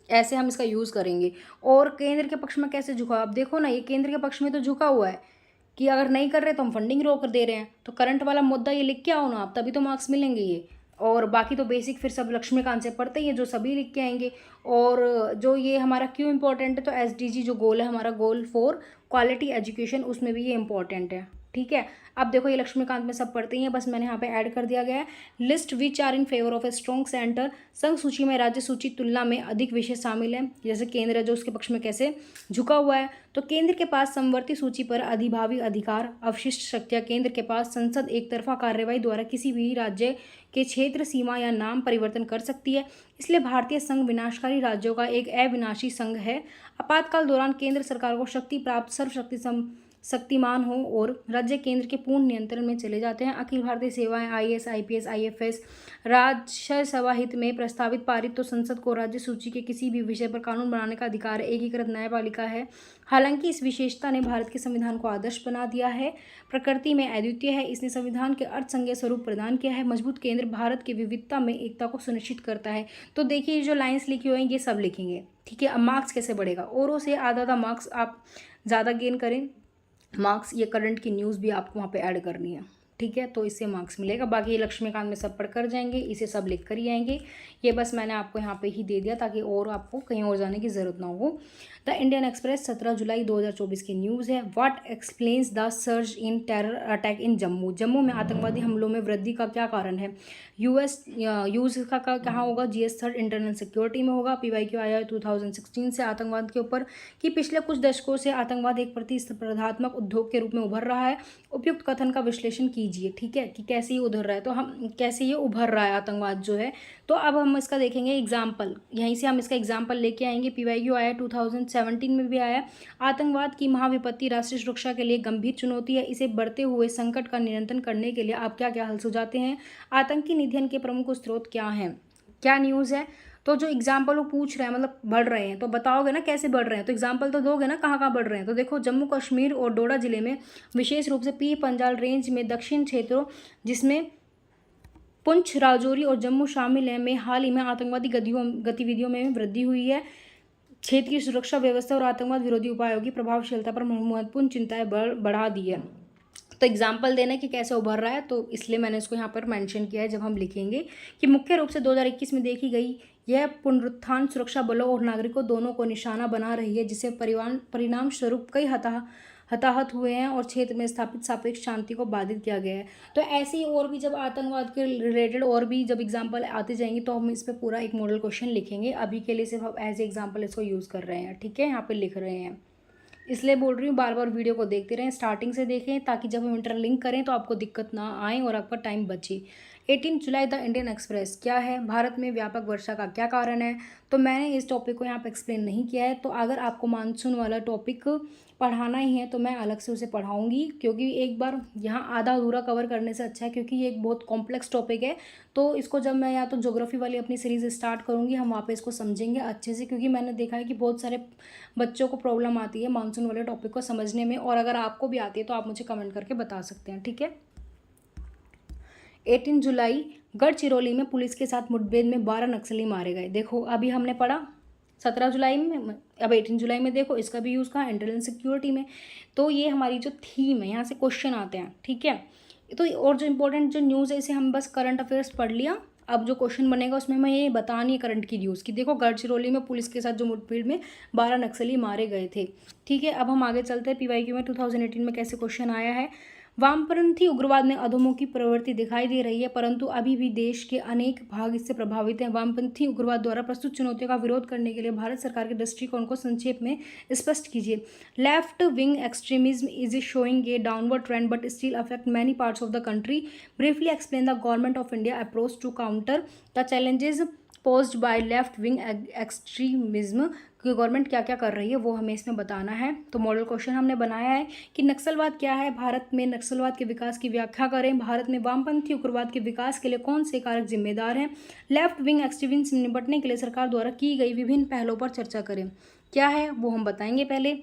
ऐसे हम इसका यूज़ करेंगे। और केंद्र के पक्ष में कैसे झुका, आप देखो ना, ये केंद्र के पक्ष में तो झुका हुआ है कि अगर नहीं कर रहे तो हम फंडिंग रोक दे रहे हैं। तो करंट वाला मुद्दा ये लिख के आओ ना आप, तभी तो मार्क्स मिलेंगे ये। और बाकी तो बेसिक फिर सब लक्ष्मीकांत से पढ़ते ही है, जो सभी लिख के आएंगे। और जो ये हमारा क्यों इंपॉर्टेंट है, तो SDG जो गोल है हमारा, गोल 4 क्वालिटी एजुकेशन, उसमें भी ये इंपॉर्टेंट है, ठीक है। अब देखो ये लक्ष्मीकांत में सब पढ़ते ही हैं, बस मैंने यहाँ पे ऐड कर दिया गया है। List which are in favour of a strong centre, संघ सूची में राज्य सूची तुलना में अधिक विषय शामिल है। जैसे केंद्र है जो उसके पक्ष में कैसे झुका हुआ है, तो केंद्र के पास समवर्ती सूची पर अधिभावी अधिकार, अवशिष्ट शक्तियाँ। केंद्र के पास संसद एक तरफा कार्यवाही द्वारा किसी भी राज्य के क्षेत्र, सीमा या नाम परिवर्तन कर सकती है, इसलिए भारतीय संघ विनाशकारी राज्यों का एक अविनाशी संघ है। आपातकाल दौरान केंद्र सरकार को शक्ति प्राप्त शक्तिमान हो और राज्य केंद्र के पूर्ण नियंत्रण में चले जाते हैं। अखिल भारतीय सेवाएं, IAS, IPS, IFS राज्यसभा हित में प्रस्तावित पारित, तो संसद को राज्य सूची के किसी भी विषय पर कानून बनाने का अधिकार है। एकीकृत न्यायपालिका है। हालांकि इस विशेषता ने भारत के संविधान को आदर्श बना दिया है, प्रकृति में अद्वितीय है, इसने संविधान के अर्थसंघीय स्वरूप प्रदान किया है। मजबूत केंद्र भारत की विविधता में एकता को सुनिश्चित करता है। तो देखिए जो लाइन्स लिखी हुई हैं ये सब लिखेंगे, ठीक है। अब मार्क्स कैसे बढ़ेगा, औरों से आधा मार्क्स आप ज़्यादा गेन करें। मार्क्स, ये करंट की न्यूज़ भी आपको वहाँ पे ऐड करनी है, ठीक है, तो इससे मार्क्स मिलेगा। बाकी ये लक्ष्मीकांत में सब पढ़ कर जाएंगे, इसे सब लिख कर ही आएंगे। ये बस मैंने आपको यहाँ पे ही दे दिया ताकि और आपको कहीं और जाने की ज़रूरत ना हो। द इंडियन एक्सप्रेस 17 जुलाई 2024 की न्यूज़ है। What explains the surge in terror attack in Jammu. Jammu में आतंकवादी हमलों में वृद्धि का क्या कारण है। यूएस यूज़ का कहाँ होगा, GS 3 इंटरनल सिक्योरिटी में होगा। PYQ आया 2016 से आतंकवाद के ऊपर कि पिछले कुछ दशकों से आतंकवाद एक प्रतिस्पर्धात्मक उद्योग के रूप में उभर रहा है। उपयुक्त कथन का विश्लेषण कीजिए, ठीक है, कि कैसे ये उधर रहा है, तो हम कैसे ये उभर रहा है आतंकवाद जो है। तो अब हम इसका देखेंगे एग्जाम्पल, यहीं से हम इसका एग्जाम्पल लेके आएंगे। PYQ आया 2017 में भी आया। आतंकवाद की महाविपत्ति राष्ट्रीय सुरक्षा के लिए गंभीर चुनौती है। इसे बढ़ते हुए संकट का नियंत्रण करने के लिए आप क्या क्या हल सुझाते हैं। आतंकी निधन के प्रमुख स्रोत क्या हैं, क्या न्यूज़ है। तो जो एग्जाम्पल वो पूछ रहे हैं मतलब बढ़ रहे हैं, तो बताओगे ना कैसे बढ़ रहे हैं, तो एग्जाम्पल तो दोगे ना कहाँ कहाँ बढ़ रहे हैं। तो देखो, जम्मू कश्मीर और डोडा जिले में, विशेष रूप से पीर पंजाल रेंज में दक्षिण क्षेत्रों जिसमें पुंछ, राजौरी और जम्मू शामिल हैं, में हाल ही में आतंकवादी गतिविधियों में वृद्धि हुई है। क्षेत्र की सुरक्षा व्यवस्था और आतंकवाद विरोधी उपायों की प्रभावशीलता पर महत्वपूर्ण चिंताएं बढ़ा दी है। तो एग्जाम्पल देना कि कैसे उभर रहा है, तो इसलिए मैंने इसको यहाँ पर मेंशन किया है। जब हम लिखेंगे कि मुख्य रूप से 2021 में देखी गई यह पुनरुत्थान सुरक्षा बलों और नागरिकों दोनों को निशाना बना रही है, जिससे परिणाम स्वरूप कई हताहत हुए हैं और क्षेत्र में स्थापित सापेक्ष शांति को बाधित किया गया है। तो ऐसे ही और भी जब आतंकवाद के रिलेटेड और भी जब एग्जाम्पल आते जाएंगे तो हम इस पर पूरा एक मॉडल क्वेश्चन लिखेंगे। अभी के लिए सिर्फ हम एज एग्जाम्पल इसको यूज़ कर रहे हैं, ठीक है, यहाँ पे लिख रहे हैं। इसलिए बोल रही हूँ बार बार वीडियो को देखते रहें, स्टार्टिंग से देखें, ताकि जब हम इंटरलिंक करें तो आपको दिक्कत ना आए और आपका टाइम बचे। 18 जुलाई द इंडियन एक्सप्रेस क्या है, भारत में व्यापक वर्षा का क्या कारण है। तो मैंने इस टॉपिक को यहाँ पे एक्सप्लेन नहीं किया है। तो अगर आपको मानसून वाला टॉपिक पढ़ाना ही है तो मैं अलग से उसे पढ़ाऊँगी, क्योंकि एक बार यहाँ आधा अधूरा कवर करने से अच्छा है, क्योंकि ये एक बहुत कॉम्प्लेक्स टॉपिक है। तो इसको जब मैं या तो ज्योग्राफी वाली अपनी सीरीज़ स्टार्ट करूँगी, हम वहाँ पे इसको समझेंगे अच्छे से, क्योंकि मैंने देखा है कि बहुत सारे बच्चों को प्रॉब्लम आती है मानसून वाले टॉपिक को समझने में। और अगर आपको भी आती है तो आप मुझे कमेंट करके बता सकते हैं, ठीक है। 18 जुलाई गढ़चिरौली में पुलिस के साथ मुठभेड़ में 12 नक्सली मारे गए। देखो, अभी हमने पढ़ा 17 जुलाई में, अब 18 जुलाई में देखो इसका भी यूज़ कहाँ, इंटरनल सिक्योरिटी में। तो ये हमारी जो थीम है, यहाँ से क्वेश्चन आते हैं, ठीक है। तो और जो इंपॉर्टेंट जो न्यूज़ है, इसे हम बस करंट अफेयर्स पढ़ लिया। अब जो क्वेश्चन बनेगा उसमें मैं ये बतानी है करंट की न्यूज़ की। देखो, गढ़चिरौली में पुलिस के साथ जो मुठभेड़ में 12 नक्सली मारे गए थे, ठीक है। अब हम आगे चलते हैं। PYQ में 2018 में कैसे क्वेश्चन आया है। वामपंथी उग्रवाद में अधोमुखी प्रवृत्ति दिखाई दे रही है, परंतु अभी भी देश के अनेक भाग इससे प्रभावित हैं। वामपंथी उग्रवाद द्वारा प्रस्तुत चुनौतियों का विरोध करने के लिए भारत सरकार के दृष्टिकोण को संक्षेप में स्पष्ट कीजिए। Left wing extremism is showing a downward trend but still affect many parts of the country. Briefly explain the government of India approach to counter the challenges posed by left wing extremism. कि government क्या क्या कर रही है वो हमें इसमें बताना है। तो मॉडल क्वेश्चन हमने बनाया है कि नक्सलवाद क्या है, भारत में नक्सलवाद के विकास की व्याख्या करें, भारत में वामपंथी उग्रवाद के विकास के लिए कौन से कारक जिम्मेदार हैं, लेफ्ट विंग एक्सट्रीमिज्म से निपटने के लिए सरकार द्वारा की गई विभिन्न पहलों पर चर्चा करें। क्या है वो हम बताएंगे। पहले,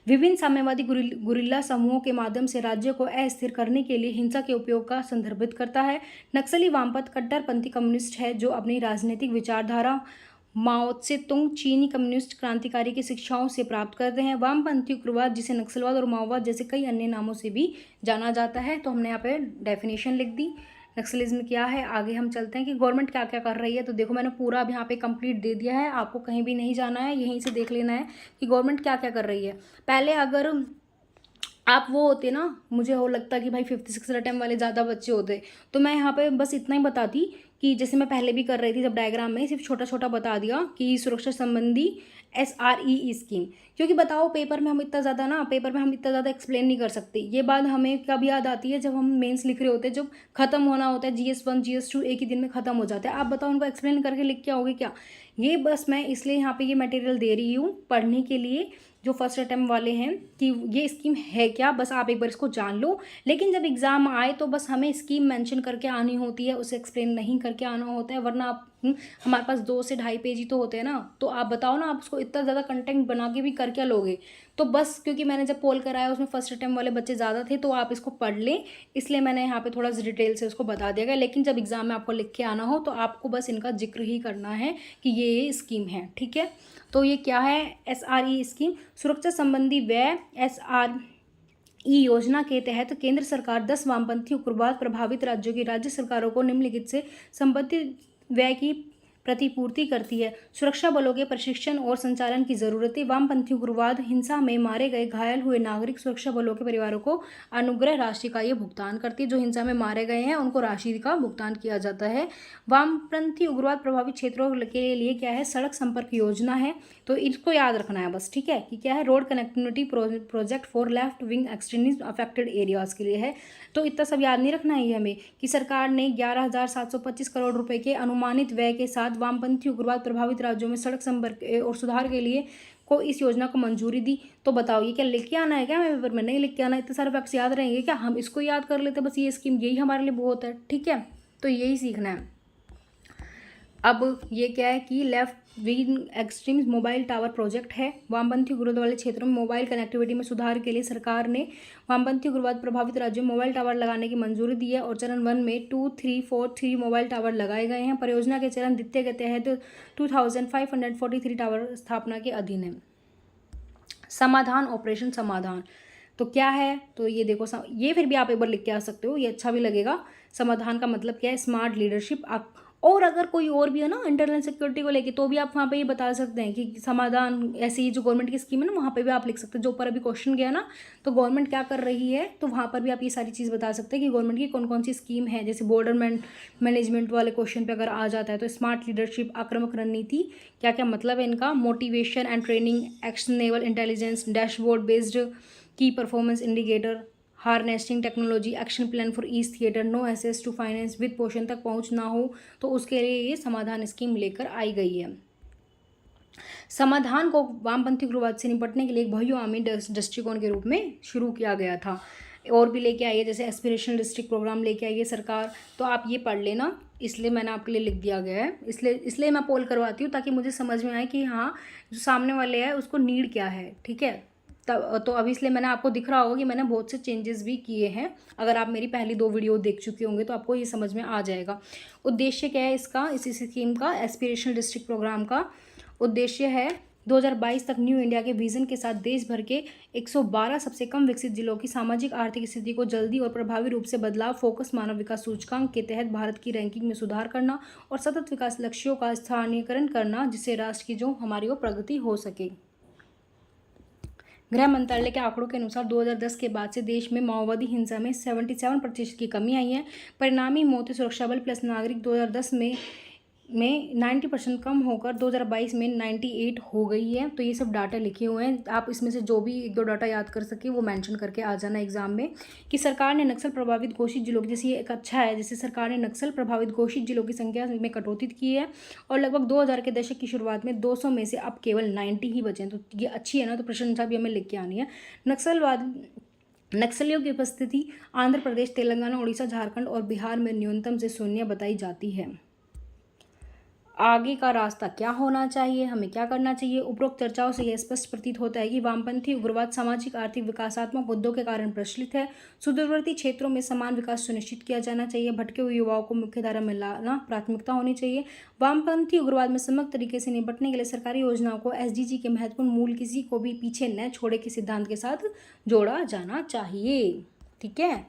विभिन्न साम्यवादी गुरिल्ला समूहों के माध्यम से राज्य को अस्थिर करने के लिए हिंसा के उपयोग का संदर्भित करता है। नक्सली वामपंथ कट्टरपंथी कम्युनिस्ट है जो अपनी राजनीतिक विचारधारा माओ त्से तुंग चीनी कम्युनिस्ट क्रांतिकारी की शिक्षाओं से प्राप्त करते हैं। वामपंथी उग्रवाद, जिसे नक्सलवाद और माओवाद जैसे कई अन्य नामों से भी जाना जाता है। तो हमने यहाँ पे डेफिनेशन लिख दी नक्सलिज्म क्या है। आगे हम चलते हैं कि गवर्नमेंट क्या क्या कर रही है। तो देखो, मैंने पूरा अब यहाँ पे कंप्लीट दे दिया है, आपको कहीं भी नहीं जाना है, यहीं से देख लेना है कि गवर्नमेंट क्या क्या कर रही है। पहले अगर आप वो होते ना, मुझे हो लगता कि भाई 5th-6th अटेम्प्ट वाले ज़्यादा बच्चे होते, तो मैं यहाँ पे बस इतना ही बताती कि जैसे मैं पहले भी कर रही थी, जब डायग्राम में सिर्फ छोटा छोटा बता दिया कि सुरक्षा संबंधी SRE स्कीम। क्योंकि बताओ, पेपर में हम इतना ज़्यादा एक्सप्लेन नहीं कर सकते। ये बात हमें कब याद आती है, जब हम मेंस लिख रहे होते हैं, जब खत्म होना होता है, GS1 GS2 एक ही दिन में ख़त्म हो जाता है। आप बताओ उनको एक्सप्लेन करके लिख के आओगे क्या। ये बस मैं इसलिए यहाँ पे ये मटेरियल दे रही हूँ पढ़ने के लिए, जो फर्स्ट अटेम्प्ट वाले हैं, कि ये स्कीम है क्या, बस आप एक बार इसको जान लो। लेकिन जब एग्ज़ाम आए तो बस हमें स्कीम मेंशन करके आनी होती है, उसे एक्सप्लेन नहीं करके आना होता है, वरना आप हमारे पास 2 से 2.5 पेज ही तो होते हैं ना। तो आप बताओ ना, आप उसको इतना ज़्यादा कंटेंट बना के भी कर क्या लोगे। तो बस क्योंकि मैंने जब पोल कराया उसमें फर्स्ट अटेम्प्ट वाले बच्चे ज़्यादा थे, तो आप इसको पढ़ लें, इसलिए मैंने यहाँ पे थोड़ा सा डिटेल से उसको बता दिया गया। लेकिन जब एग्ज़ाम में आपको लिख के आना हो तो आपको बस इनका जिक्र ही करना है कि ये स्कीम है, ठीक है। तो ये क्या है, SRE स्कीम, सुरक्षा संबंधी व्यय ई योजना के तहत केंद्र सरकार 10 वामपंथी उग्रवाद प्रभावित राज्यों की राज्य सरकारों को निम्नलिखित से संबंधित व्यय की प्रतिपूर्ति करती है। सुरक्षा बलों के प्रशिक्षण और संचालन की जरूरतें, वामपंथी उग्रवाद हिंसा में मारे गए घायल हुए नागरिक सुरक्षा बलों के परिवारों को अनुग्रह राशि का ये भुगतान करती है। जो हिंसा में मारे गए हैं उनको राशि का भुगतान किया जाता है। वामपंथी उग्रवाद प्रभावित क्षेत्रों के लिए क्या है, सड़क संपर्क योजना है, तो इसको याद रखना है बस, ठीक है, कि क्या है, road connectivity project for left wing extremism affected areas के लिए है। तो इतना सब याद नहीं रखना है हमें कि सरकार ने 11,725 करोड़ रुपए के अनुमानित व्यय के साथ वामपंथी उग्रवाद प्रभावित राज्यों में सड़क संपर्क और सुधार के लिए को इस योजना को मंजूरी दी। तो बताओ ये क्या लिख के आना है क्या, मैं पेपर में नहीं लिख के आना, इतने सारे फैक्ट्स याद रहेंगे क्या, हम इसको याद कर लेते बस, ये स्कीम यही हमारे लिए बहुत है, ठीक है, तो यही सीखना है। अब ये क्या है कि left wing extreme mobile tower project है। वामपंथी उग्रवाद वाले क्षेत्रों में मोबाइल कनेक्टिविटी में सुधार के लिए सरकार ने वामपंथी उग्रवाद प्रभावित राज्यों में मोबाइल टावर लगाने की मंजूरी दी है और चरण 1 में 2343 मोबाइल टावर लगाए गए हैं। परियोजना के चरण द्वितीय के तहत 2543 टावर स्थापना के अधीन है। समाधान, ऑपरेशन समाधान तो क्या है, तो ये देखो ये फिर भी आप एक बार लिख के आ सकते हो, ये अच्छा भी लगेगा। समाधान का मतलब क्या है, स्मार्ट लीडरशिप। आप और अगर कोई और भी है ना इंटरनल सिक्योरिटी को लेके, तो भी आप वहाँ पे ये बता सकते हैं कि समाधान, ऐसी ही जो गवर्नमेंट की स्कीम है ना, वहाँ पे भी आप लिख सकते हैं। जो ऊपर अभी क्वेश्चन गया ना, तो गवर्नमेंट क्या कर रही है, तो वहाँ पर भी आप ये सारी चीज़ बता सकते हैं कि गवर्नमेंट की कौन कौन सी स्कीम है। जैसे बॉर्डर मैनेजमेंट वाले क्वेश्चन पे अगर आ जाता है तो स्मार्ट लीडरशिप, आक्रामक रणनीति, क्या क्या मतलब है इनका, motivation and training, actionable intelligence, dashboard based की performance indicator, harnessing technology, action plan for east theatre, no access to finance, वित्त पोषण तक पहुंच ना हो, तो उसके लिए ये समाधान स्कीम लेकर आई गई है। समाधान को वामपंथी उग्रवाद से निपटने के लिए एक बहुआयामी दृष्टिकोण के रूप में शुरू किया गया था। और भी लेके आई है, जैसे एस्पिरेशनल डिस्ट्रिक्ट प्रोग्राम लेके आई है सरकार, तो आप ये पढ़ लेना, इसलिए मैंने आपके लिए लिख दिया गया है। इसलिए मैं पोल करवाती हूँ ताकि मुझे समझ में आए कि हाँ जो सामने वाले है उसको नीड क्या है, ठीक है। तब तो अभी इसलिए मैंने आपको दिख रहा होगा कि मैंने बहुत से चेंजेस भी किए हैं। अगर आप मेरी पहली 2 वीडियो देख चुके होंगे तो आपको ये समझ में आ जाएगा। उद्देश्य क्या है इसका, इसी स्कीम का, एस्पिरेशनल डिस्ट्रिक्ट प्रोग्राम का उद्देश्य है 2022 तक न्यू इंडिया के विजन के साथ देश भर के 112 सबसे कम विकसित जिलों की सामाजिक आर्थिक स्थिति को जल्दी और प्रभावी रूप से बदलाव, फोकस मानव विकास सूचकांक के तहत भारत की रैंकिंग में सुधार करना और सतत विकास लक्ष्यों का स्थानीयकरण करना, जिससे राष्ट्र की जो हमारी वो प्रगति हो सके। गृह मंत्रालय के आंकड़ों के अनुसार 2010 के बाद से देश में माओवादी हिंसा में 77% की कमी आई है। परिणामी मौतें सुरक्षा बल प्लस नागरिक 2010 में 90% कम होकर 2022 में 98 हो गई है। तो ये सब डाटा लिखे हुए हैं, आप इसमें से जो भी 1-2 डाटा याद कर सके वो मेंशन करके आ जाना एग्जाम में। कि सरकार ने नक्सल प्रभावित घोषित जिलों की, जैसे ये एक अच्छा है, जैसे सरकार ने नक्सल प्रभावित घोषित जिलों की संख्या में कटौती की है और लगभग 2000 के दशक की शुरुआत में 200 में से अब केवल 90 ही बचे हैं। तो ये अच्छी है ना, तो प्रशंसा भी हमें लिख के आनी है। नक्सलियों की उपस्थिति आंध्र प्रदेश, तेलंगाना, उड़ीसा, झारखंड और बिहार में न्यूनतम से शून्य बताई जाती है। आगे का रास्ता क्या होना चाहिए, हमें क्या करना चाहिए। उपरोक्त चर्चाओं से यह स्पष्ट प्रतीत होता है कि वामपंथी उग्रवाद सामाजिक आर्थिक विकासात्मक मुद्दों के कारण प्रचलित है। सुदूरवर्ती क्षेत्रों में समान विकास सुनिश्चित किया जाना चाहिए। भटके हुए युवाओं को मुख्यधारा में लाना प्राथमिकता होनी चाहिए। वामपंथी उग्रवाद में समग्र तरीके से निपटने के लिए सरकारी योजनाओं को SDG के महत्वपूर्ण मूल किसी को भी पीछे न छोड़े के सिद्धांत के साथ जोड़ा जाना चाहिए, ठीक है।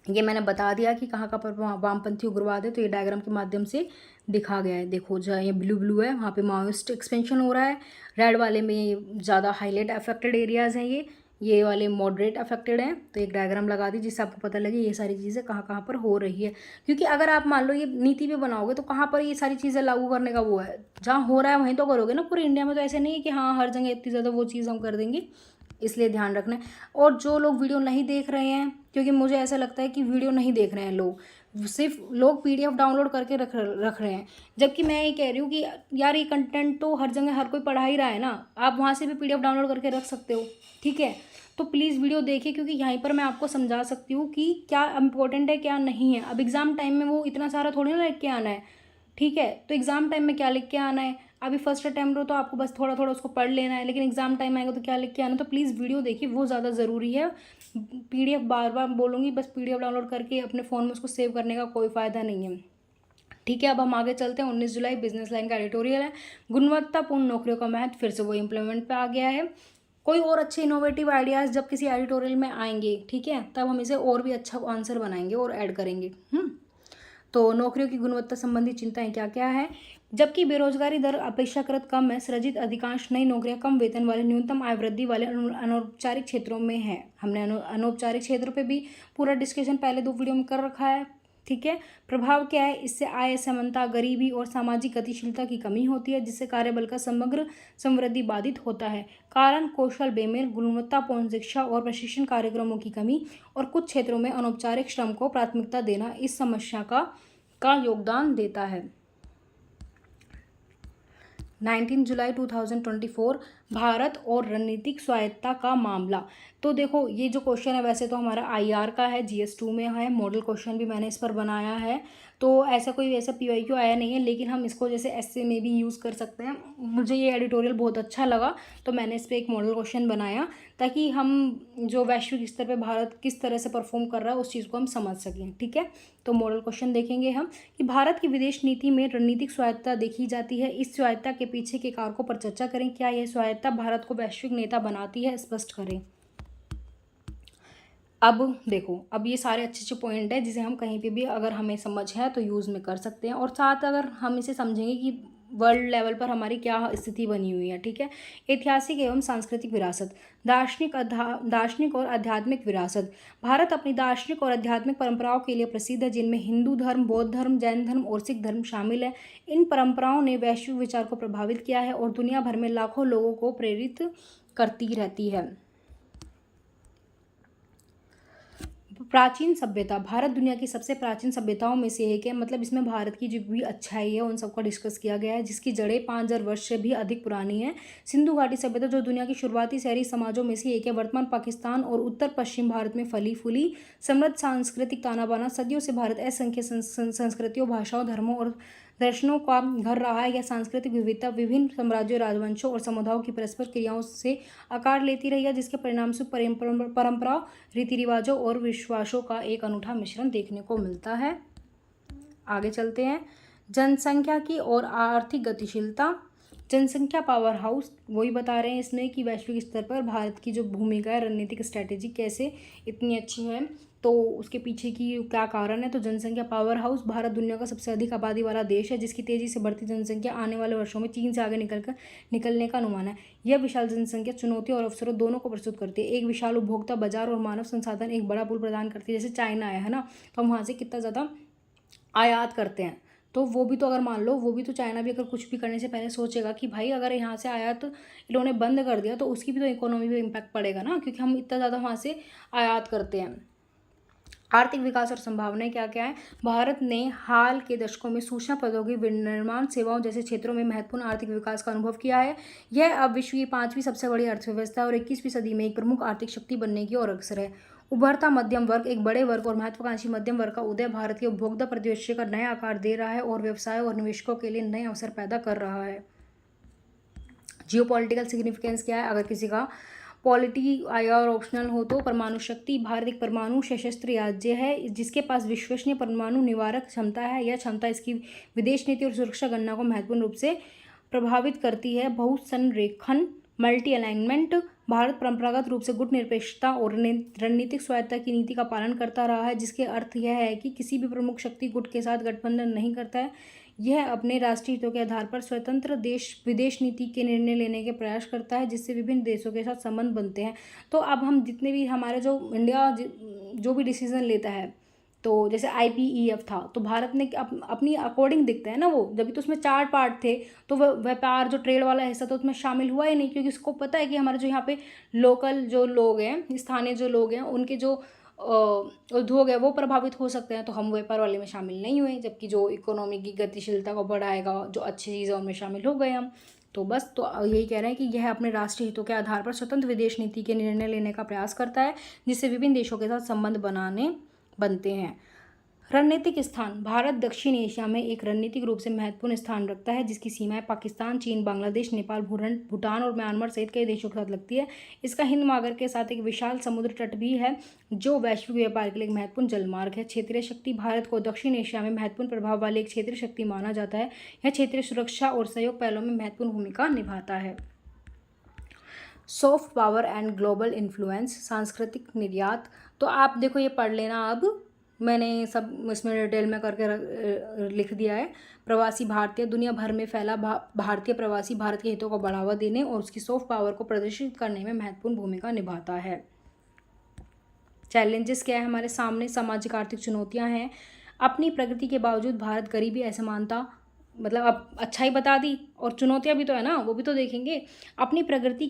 ये मैंने बता दिया कि कहाँ पर वामपंथी उग्रवाद है, तो ये डायग्राम के माध्यम से दिखा गया है। देखो जहाँ ये ब्लू है वहाँ पे माओइस्ट एक्सपेंशन हो रहा है, रेड वाले में ज़्यादा हाईलाइट अफेक्टेड एरियाज़ हैं, ये वाले मॉडरेट अफेक्टेड हैं। तो एक डायग्राम लगा दी जिससे आपको पता लगे ये सारी चीज़ें कहाँ कहाँ पर हो रही है। क्योंकि अगर आप मान लो ये नीति भी बनाओगे तो कहाँ पर ये सारी चीज़ें लागू करने का वो है, जहाँ हो रहा है वहीं तो करोगे ना पूरे इंडिया में। तो ऐसे नहीं है कि हाँ हर जगह इतनी ज़्यादा वो चीज़ हम कर देंगे, इसलिए ध्यान रखना है। और जो लोग वीडियो नहीं देख रहे हैं, क्योंकि मुझे ऐसा लगता है कि वीडियो नहीं देख रहे हैं लोग, सिर्फ लोग PDF डाउनलोड करके रख रहे हैं, जबकि मैं ये कह रही हूँ कि यार ये कंटेंट तो हर जगह हर कोई पढ़ा ही रहा है ना, आप वहाँ से भी PDF डाउनलोड करके रख सकते हो, ठीक है। तो प्लीज़ वीडियो देखिए, क्योंकि यहीं पर मैं आपको समझा सकती हूँ कि क्या इम्पोर्टेंट है क्या नहीं है। अब एग्ज़ाम टाइम में वो इतना सारा थोड़ी ना लिख के आना है, ठीक है। तो एग्ज़ाम टाइम में क्या लिख के आना है, अभी फर्स्ट अटैम्प्ट हो तो आपको बस थोड़ा थोड़ा उसको पढ़ लेना है, लेकिन एग्ज़ाम टाइम आएगा तो क्या लिख के आना है। तो प्लीज़ वीडियो देखिए, वो ज़्यादा ज़रूरी है। PDF बार बार बोलूँगी, बस PDF डाउनलोड करके अपने फ़ोन में उसको सेव करने का कोई फ़ायदा नहीं है, ठीक है। अब हम आगे चलते हैं। 19 जुलाई बिजनेस लाइन का एडिटोरियल है, गुणवत्तापूर्ण नौकरियों का महत्व, फिर से वो इम्प्लीमेंट पे आ गया है। कोई और अच्छे इनोवेटिव आइडियाज़ जब किसी एडिटोरियल में आएंगे, ठीक है, तब हम इसे और भी अच्छा आंसर बनाएंगे और ऐड करेंगे। तो नौकरियों की गुणवत्ता संबंधी चिंताएं क्या क्या है। जबकि बेरोजगारी दर अपेक्षाकृत कम है, सृजित अधिकांश नई नौकरियां कम वेतन वाले, न्यूनतम आय वृद्धि वाले अनौपचारिक क्षेत्रों में है। हमने अनौपचारिक क्षेत्र पे भी पूरा डिस्कशन पहले 2 वीडियो में कर रखा है, ठीक है। प्रभाव क्या है, इससे आय असमानता, गरीबी और सामाजिक गतिशीलता की कमी होती है, जिससे कार्यबल का समग्र समृद्धि बाधित होता है। कारण कौशल बेमेल, गुणवत्तापूर्ण शिक्षा और प्रशिक्षण कार्यक्रमों की कमी और कुछ क्षेत्रों में अनौपचारिक श्रम को प्राथमिकता देना इस समस्या का योगदान देता है। 19 जुलाई 2024 भारत और रणनीतिक स्वायत्तता का मामला। तो देखो ये जो क्वेश्चन है वैसे तो हमारा IR का है, GS2 में है, मॉडल क्वेश्चन भी मैंने इस पर बनाया है। तो ऐसा कोई ऐसा PYQ आया नहीं है, लेकिन हम इसको जैसे ऐसे में भी यूज़ कर सकते हैं। मुझे ये एडिटोरियल बहुत अच्छा लगा तो मैंने इस पर एक मॉडल क्वेश्चन बनाया, ताकि हम जो वैश्विक स्तर पे भारत किस तरह से परफॉर्म कर रहा है उस चीज़ को हम समझ सकें, ठीक है। तो मॉडल क्वेश्चन देखेंगे हम कि भारत की विदेश नीति में रणनीतिक स्वायत्तता देखी जाती है। इस स्वायत्तता के पीछे के कारकों पर चर्चा करें। क्या यह स्वायत्तता भारत को वैश्विक नेता बनाती है, स्पष्ट करें। अब देखो, अब ये सारे अच्छे अच्छे पॉइंट है जिसे हम कहीं पे भी अगर हमें समझ है तो यूज़ में कर सकते हैं, और साथ अगर हम इसे समझेंगे कि वर्ल्ड लेवल पर हमारी क्या स्थिति बनी हुई है, ठीक है। ऐतिहासिक एवं सांस्कृतिक विरासत, दार्शनिक और आध्यात्मिक विरासत। भारत अपनी दार्शनिक और आध्यात्मिक परंपराओं के लिए प्रसिद्ध है, जिनमें हिंदू धर्म, बौद्ध धर्म, जैन धर्म और सिख धर्म शामिल है। इन परंपराओं ने वैश्विक विचार को प्रभावित किया है और दुनिया भर में लाखों लोगों को प्रेरित करती रहती है। प्राचीन सभ्यता, भारत दुनिया की सबसे प्राचीन सभ्यताओं में से एक है। मतलब इसमें भारत की जो भी अच्छाई है उन सबको डिस्कस किया गया है, जिसकी जड़ें 5000 वर्ष से भी अधिक पुरानी है। सिंधु घाटी सभ्यता जो दुनिया की शुरुआती शहरी समाजों में से एक है, वर्तमान पाकिस्तान और उत्तर पश्चिम भारत में फली फूली समृद्ध सांस्कृतिक ताना बाना। सदियों से भारत असंख्य संस्कृतियों, भाषाओं, धर्मों और दर्शनों का घर रहा है। यह सांस्कृतिक विविधता विभिन्न साम्राज्यों, राजवंशों और समुदायों की परस्पर क्रियाओं से आकार लेती रही है, जिसके परिणामस्वरूप परंपराओं, रीति रिवाजों और विश्वासों का एक अनूठा मिश्रण देखने को मिलता है। आगे चलते हैं। जनसंख्या की और आर्थिक गतिशीलता। जनसंख्या पावर हाउस वही बता रहे हैं इसमें कि वैश्विक स्तर पर भारत की जो भूमिका है, रणनीतिक स्ट्रैटेजी कैसे इतनी अच्छी है, तो उसके पीछे की क्या कारण है। तो जनसंख्या पावर हाउस, भारत दुनिया का सबसे अधिक आबादी वाला देश है, जिसकी तेजी से बढ़ती जनसंख्या आने वाले वर्षों में चीन से आगे निकलने का अनुमान है। यह विशाल जनसंख्या चुनौती और अवसरों दोनों को प्रस्तुत करती है। एक विशाल उपभोक्ता बाजार और मानव संसाधन एक बड़ा पुल प्रदान करती है। जैसे चाइना है ना, तो हम वहाँ से कितना ज़्यादा आयात करते हैं, तो वो भी तो अगर मान लो वो भी तो चाइना भी अगर कुछ भी करने से पहले सोचेगा कि भाई अगर यहाँ से आयात इन्होंने बंद कर दिया तो उसकी भी तो इकोनॉमी पे इम्पैक्ट पड़ेगा ना, क्योंकि हम इतना ज़्यादा वहाँ से आयात करते हैं। आर्थिक विकास और संभावनाएं क्या क्या है। भारत ने हाल के दशकों में सूचना प्रौद्योगिकी, विनिर्माण सेवाओं जैसे क्षेत्रों में महत्वपूर्ण आर्थिक विकास का अनुभव किया है। यह अब विश्व की 5वीं सबसे बड़ी अर्थव्यवस्था और 21वीं सदी में एक प्रमुख आर्थिक शक्ति बनने की ओर अग्रसर है। उभरता मध्यम वर्ग, एक बड़े वर्ग और महत्वाकांक्षी मध्यम वर्ग का उदय भारत के उपभोक्ता परिदृश्य का नया आकार दे रहा है और व्यवसाय और निवेशकों के लिए नए अवसर पैदा कर रहा है। जियोपॉलिटिकल सिग्निफिकेंस क्या है, अगर किसी का पॉलिटी और ऑप्शनल हो तो परमाणु शक्ति। भारत एक परमाणु सशस्त्र राज्य है जिसके पास विश्वसनीय परमाणु निवारक क्षमता है। यह क्षमता इसकी विदेश नीति और सुरक्षा गणना को महत्वपूर्ण रूप से प्रभावित करती है। बहुसंरेखन, मल्टी अलाइनमेंट। भारत परंपरागत रूप से गुटनिरपेक्षता और रणनीतिक स्वायत्तता की नीति का पालन करता रहा है, जिसके अर्थ यह है कि किसी भी प्रमुख शक्ति गुट के साथ गठबंधन नहीं करता है। यह अपने राष्ट्रीय हितों के आधार पर स्वतंत्र विदेश नीति के निर्णय लेने के प्रयास करता है, जिससे विभिन्न देशों के साथ संबंध बनते हैं। तो अब हम जितने भी हमारे जो इंडिया जो भी डिसीजन लेता है, तो जैसे IPEF था तो भारत ने अपनी अकॉर्डिंग दिखता है ना, वो जब भी तो उसमें 4 पार्ट थे, तो वह व्यापार जो ट्रेड वाला हिस्सा तो उसमें शामिल हुआ ही नहीं, क्योंकि उसको पता है कि हमारे जो यहाँ पे लोकल जो लोग हैं, स्थानीय जो लोग हैं, उनके जो उद्योग है वो प्रभावित हो सकते हैं, तो हम व्यापार वाले में शामिल नहीं हुए। जबकि जो इकोनॉमी की गतिशीलता को बढ़ाएगा, जो अच्छी चीज़ है उनमें शामिल हो गए हम। तो बस तो यही कह रहे हैं कि यह अपने राष्ट्रीय हितों के आधार पर स्वतंत्र विदेश नीति के निर्णय लेने का प्रयास करता है, जिससे विभिन्न देशों के साथ संबंध बनते हैं। रणनीतिक स्थान। भारत दक्षिण एशिया में एक रणनीतिक रूप से महत्वपूर्ण स्थान रखता है, जिसकी सीमाएं पाकिस्तान, चीन, बांग्लादेश, नेपाल, भूटान और म्यांमार सहित कई देशों के साथ लगती है। इसका हिंद महासागर के साथ एक विशाल समुद्र तट भी है, जो वैश्विक व्यापार के लिए एक महत्वपूर्ण जलमार्ग है। क्षेत्रीय शक्ति। भारत को दक्षिण एशिया में महत्वपूर्ण प्रभाव वाली एक क्षेत्रीय शक्ति माना जाता है। यह क्षेत्रीय सुरक्षा और सहयोग पहलों में महत्वपूर्ण भूमिका निभाता है। Soft power and global influence, सांस्कृतिक निर्यात। तो आप देखो ये पढ़ लेना, अब मैंने सब इसमें डिटेल में करके लिख दिया है। प्रवासी भारतीय, दुनिया भर में फैला भारतीय प्रवासी भारत के हितों को बढ़ावा देने और उसकी सॉफ्ट पावर को प्रदर्शित करने में महत्वपूर्ण भूमिका निभाता है। चैलेंजेस क्या है हमारे सामने? सामाजिक आर्थिक चुनौतियां हैं। अपनी प्रगति के बावजूद भारत गरीबी, असमानता, मतलब अब अच्छाई बता दी, और चुनौतियां भी तो है ना, वो भी तो देखेंगे। अपनी प्रगति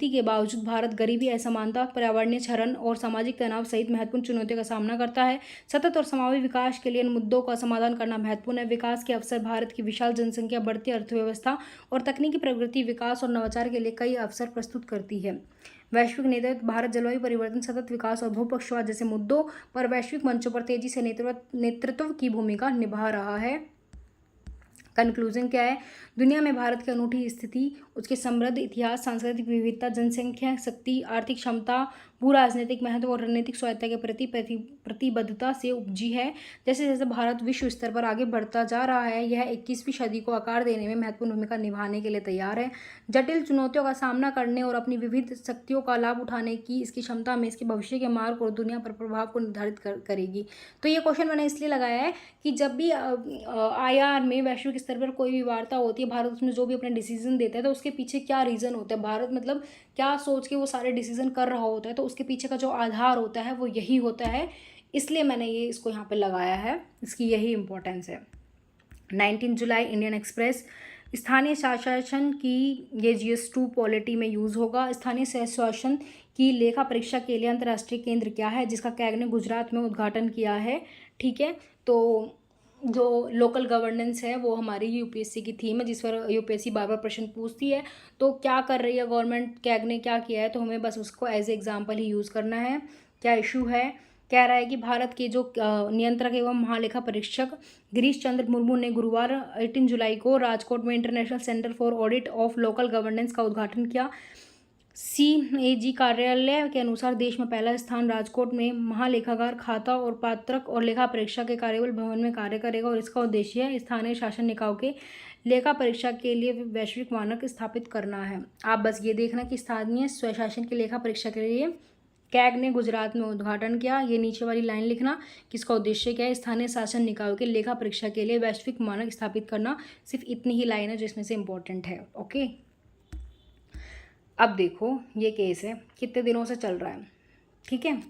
के बावजूद भारत गरीबी, असमानता, पर्यावरणीय क्षरण और सामाजिक तनाव सहित महत्वपूर्ण चुनौतियों का सामना करता है। सतत और समावेशी विकास के लिए इन मुद्दों का समाधान करना महत्वपूर्ण है। विकास के अवसर, भारत की विशाल जनसंख्या, बढ़ती अर्थव्यवस्था और तकनीकी प्रगति विकास और नवाचार के लिए कई अवसर प्रस्तुत करती है। वैश्विक नेतृत्व, भारत जलवायु परिवर्तन, सतत विकास और भूपक्षवाद जैसे मुद्दों पर वैश्विक मंचों पर तेजी से नेतृत्व की भूमिका निभा रहा है। कंक्लूजन क्या है? दुनिया में भारत की अनूठी स्थिति उसके समृद्ध इतिहास, सांस्कृतिक विविधता, जनसंख्या शक्ति, आर्थिक क्षमता, भू राजनीतिक महत्व और रणनीतिक स्वायत्तता के प्रति प्रतिबद्धता से उपजी है। जैसे जैसे भारत विश्व स्तर पर आगे बढ़ता जा रहा है, यह 21वीं सदी को आकार देने में महत्वपूर्ण भूमिका निभाने के लिए तैयार है। जटिल चुनौतियों का सामना करने और अपनी विविध शक्तियों का लाभ उठाने की इसकी क्षमता में इसके भविष्य के मार्ग और दुनिया पर प्रभाव को निर्धारित करेगी। तो ये क्वेश्चन मैंने इसलिए लगाया है कि जब भी IR में वैश्विक स्तर पर कोई भी वार्ता होती है, भारत उसमें जो भी अपने डिसीजन देता है तो उसके पीछे क्या रीज़न होता है, भारत मतलब क्या सोच के वो सारे डिसीजन कर रहा होता है, तो उसके पीछे का जो आधार होता है वो यही होता है। इसलिए मैंने ये इसको यहाँ पे लगाया है, इसकी यही इम्पोर्टेंस है। 19 जुलाई इंडियन एक्सप्रेस, स्थानीय शासन की ये GS2 पॉलिटी में यूज़ होगा। स्थानीय शासन की लेखा परीक्षा के लिए अंतर्राष्ट्रीय केंद्र क्या है, जिसका कैग ने गुजरात में उद्घाटन किया है। ठीक है, तो जो लोकल गवर्नेंस है वो हमारी UPSC की थीम है, जिस पर UPSC बार बार प्रश्न पूछती है। तो क्या कर रही है गवर्नमेंट, कैग ने क्या किया है, तो हमें बस उसको एज एग्जाम्पल ही यूज़ करना है। क्या इशू है? कह रहा है कि भारत के जो नियंत्रक एवं महालेखा परीक्षक गिरीश चंद्र मुर्मू ने गुरुवार 18 जुलाई को राजकोट में international centre for audit of local governance का उद्घाटन किया। CAG कार्यालय के अनुसार देश में पहला स्थान राजकोट में महालेखागार खाता और पात्रक और लेखा परीक्षा के कार्यबल भवन में कार्य करेगा, और इसका उद्देश्य है स्थानीय शासन निकायों के लेखा परीक्षा के लिए वैश्विक मानक स्थापित करना है। आप बस ये देखना कि स्थानीय स्वशासन की लेखा परीक्षा के लिए कैग ने गुजरात में उद्घाटन किया। ये नीचे वाली लाइन लिखना कि इसका उद्देश्य क्या है, स्थानीय शासन निकायों के लेखा परीक्षा के लिए वैश्विक मानक स्थापित करना। सिर्फ इतनी ही लाइन है जिसमें से इम्पोर्टेंट है। ओके, अब देखो ये केस है, कितने दिनों से चल रहा है। ठीक है,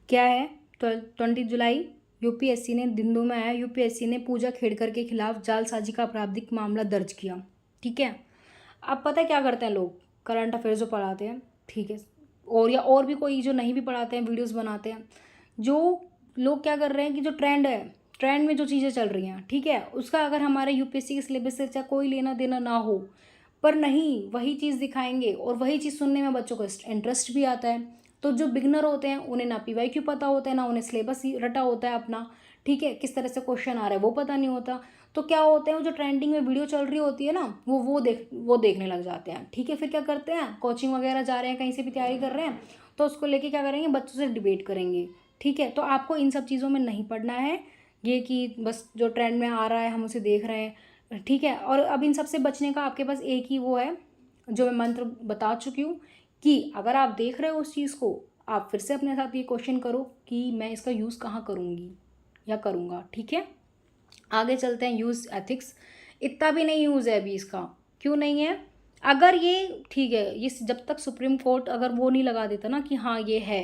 क्या है? 20 जुलाई UPSC ने, दिनों में आया, UPSC ने पूजा खेड़कर के खिलाफ जालसाजी का आपराधिक मामला दर्ज किया। ठीक है, अब पता है क्या करते हैं लोग, करंट अफेयर्स जो पढ़ाते हैं, ठीक है, और भी कोई जो नहीं भी पढ़ाते हैं, वीडियोस बनाते हैं, जो लोग क्या कर रहे हैं कि जो ट्रेंड है, ट्रेंड में जो चीज़ें चल रही हैं, ठीक है, उसका अगर हमारे UPSC के सिलेबस से चाहे कोई लेना देना ना हो, पर नहीं वही चीज़ दिखाएंगे और वही चीज़ सुनने में बच्चों को इंटरेस्ट भी आता है। तो जो बिगनर होते हैं उन्हें ना PYQ पता होता है, ना उन्हें सिलेबस रटा होता है अपना, ठीक है, किस तरह से क्वेश्चन आ रहा है वो पता नहीं होता। तो क्या होता है, वो जो ट्रेंडिंग में वीडियो चल रही होती है ना, वो देखने लग जाते हैं। ठीक है, फिर क्या करते हैं, कोचिंग वगैरह जा रहे हैं, कहीं से भी तैयारी कर रहे हैं, तो उसको लेके क्या करेंगे, बच्चों से डिबेट करेंगे। ठीक है, तो आपको इन सब चीज़ों में नहीं पढ़ना है, ये कि बस जो ट्रेंड में आ रहा है हम उसे देख रहे हैं। ठीक है, और अब इन सब से बचने का आपके पास एक ही वो है जो मैं मंत्र बता चुकी हूँ, कि अगर आप देख रहे हो उस चीज़ को, आप फिर से अपने साथ ये क्वेश्चन करो कि मैं इसका यूज़ कहाँ करूँगी या करूँगा। ठीक है, आगे चलते हैं। यूज़ एथिक्स, इतना भी नहीं यूज़ है अभी इसका। क्यों नहीं है? अगर ये ठीक है, ये जब तक सुप्रीम कोर्ट अगर वो नहीं लगा देता ना कि हाँ ये है,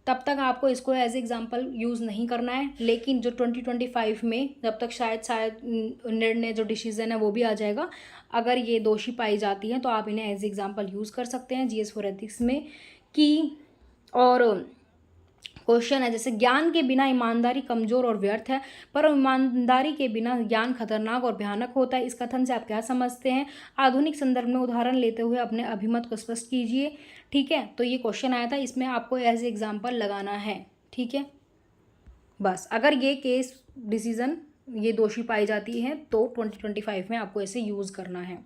तब तक आपको इसको एज एग्जाम्पल यूज़ नहीं करना है। लेकिन जो 2025 में जब तक शायद निर्णय जो डिसीजन है वो भी आ जाएगा, अगर ये दोषी पाई जाती हैं तो आप इन्हें एज एग्जाम्पल यूज़ कर सकते हैं GS4 एथिक्स में। कि और क्वेश्चन है जैसे, ज्ञान के बिना ईमानदारी कमज़ोर और व्यर्थ है, पर ईमानदारी के बिना ज्ञान खतरनाक और भयानक होता है। इस कथन से आप क्या समझते हैं? आधुनिक संदर्भ में उदाहरण लेते हुए अपने अभिमत को स्पष्ट कीजिए। ठीक है, तो ये क्वेश्चन आया था, इसमें आपको एज एग्जाम्पल लगाना है। ठीक है, बस अगर ये केस डिसीजन ये दोषी पाई जाती है तो 2025 में आपको ऐसे यूज़ करना है।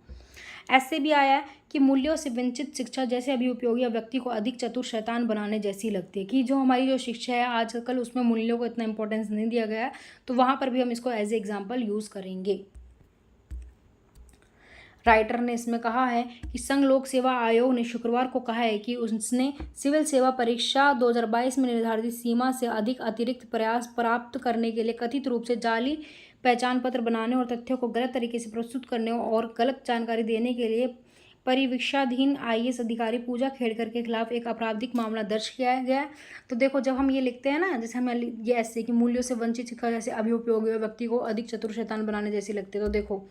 ऐसे भी आया है कि मूल्यों से वंचित शिक्षा जैसे अभी उपयोगी व्यक्ति को अधिक चतुर शैतान बनाने जैसी लगती है। कि जो हमारी जो शिक्षा है आजकल उसमें मूल्यों को इतना इंपॉर्टेंस नहीं दिया गया है, तो वहाँ पर भी हम इसको एज एग्जाम्पल यूज़ करेंगे। राइटर ने इसमें कहा है कि संघ लोक सेवा आयोग ने शुक्रवार को कहा है कि उसने सिविल सेवा परीक्षा 2022 में निर्धारित सीमा से अधिक अतिरिक्त प्रयास प्राप्त करने के लिए कथित रूप से जाली पहचान पत्र बनाने और तथ्यों को गलत तरीके से प्रस्तुत करने और गलत जानकारी देने के लिए परिवीक्षाधीन IAS अधिकारी पूजा खेड़कर के खिलाफ एक आपराधिक मामला दर्ज किया गया। तो देखो, जब हम ये लिखते हैं ना, जैसे हम ये ऐसे कि मूल्यों से वंचित शिक्षा जैसे अभिउपयोगी व्यक्ति को अधिक चतुर शैतान बनाने जैसी लगती है, तो देखो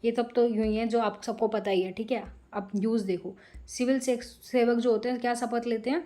ये सब तो यूँ ही है जो आप सबको पता ही है, ठीक है। अब यूज़ देखो, सिविल सेवक जो होते हैं क्या शपथ लेते हैं,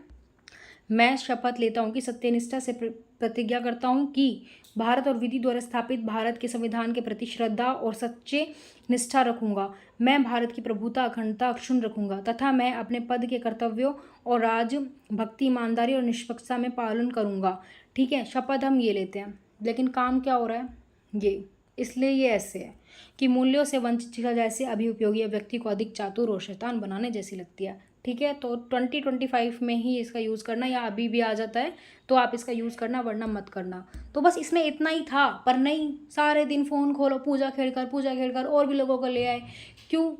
मैं शपथ लेता हूँ कि सत्यनिष्ठा से प्रतिज्ञा करता हूँ कि भारत और विधि द्वारा स्थापित भारत के संविधान के प्रति श्रद्धा और सच्चे निष्ठा रखूंगा। मैं भारत की प्रभुता अखंडता अक्षुण्ण रखूंगा तथा मैं अपने पद के कर्तव्यों और राजभक्ति ईमानदारी और निष्पक्षता में पालन करूंगा। ठीक है, शपथ हम ये लेते हैं, लेकिन काम क्या हो रहा है ये, इसलिए ये ऐसे है कि मूल्यों से वंचित शिक्षा जैसे अभिउपयोगी व्यक्ति को अधिक चातुर और शैतान बनाने जैसी लगती है। ठीक है, तो 2025 में ही इसका यूज़ करना, या अभी भी आ जाता है तो आप इसका यूज़ करना, वरना मत करना। तो बस इसमें इतना ही था, पर नहीं, सारे दिन फ़ोन खोलो, पूजा खेड़कर और भी लोगों को ले आए। क्यों?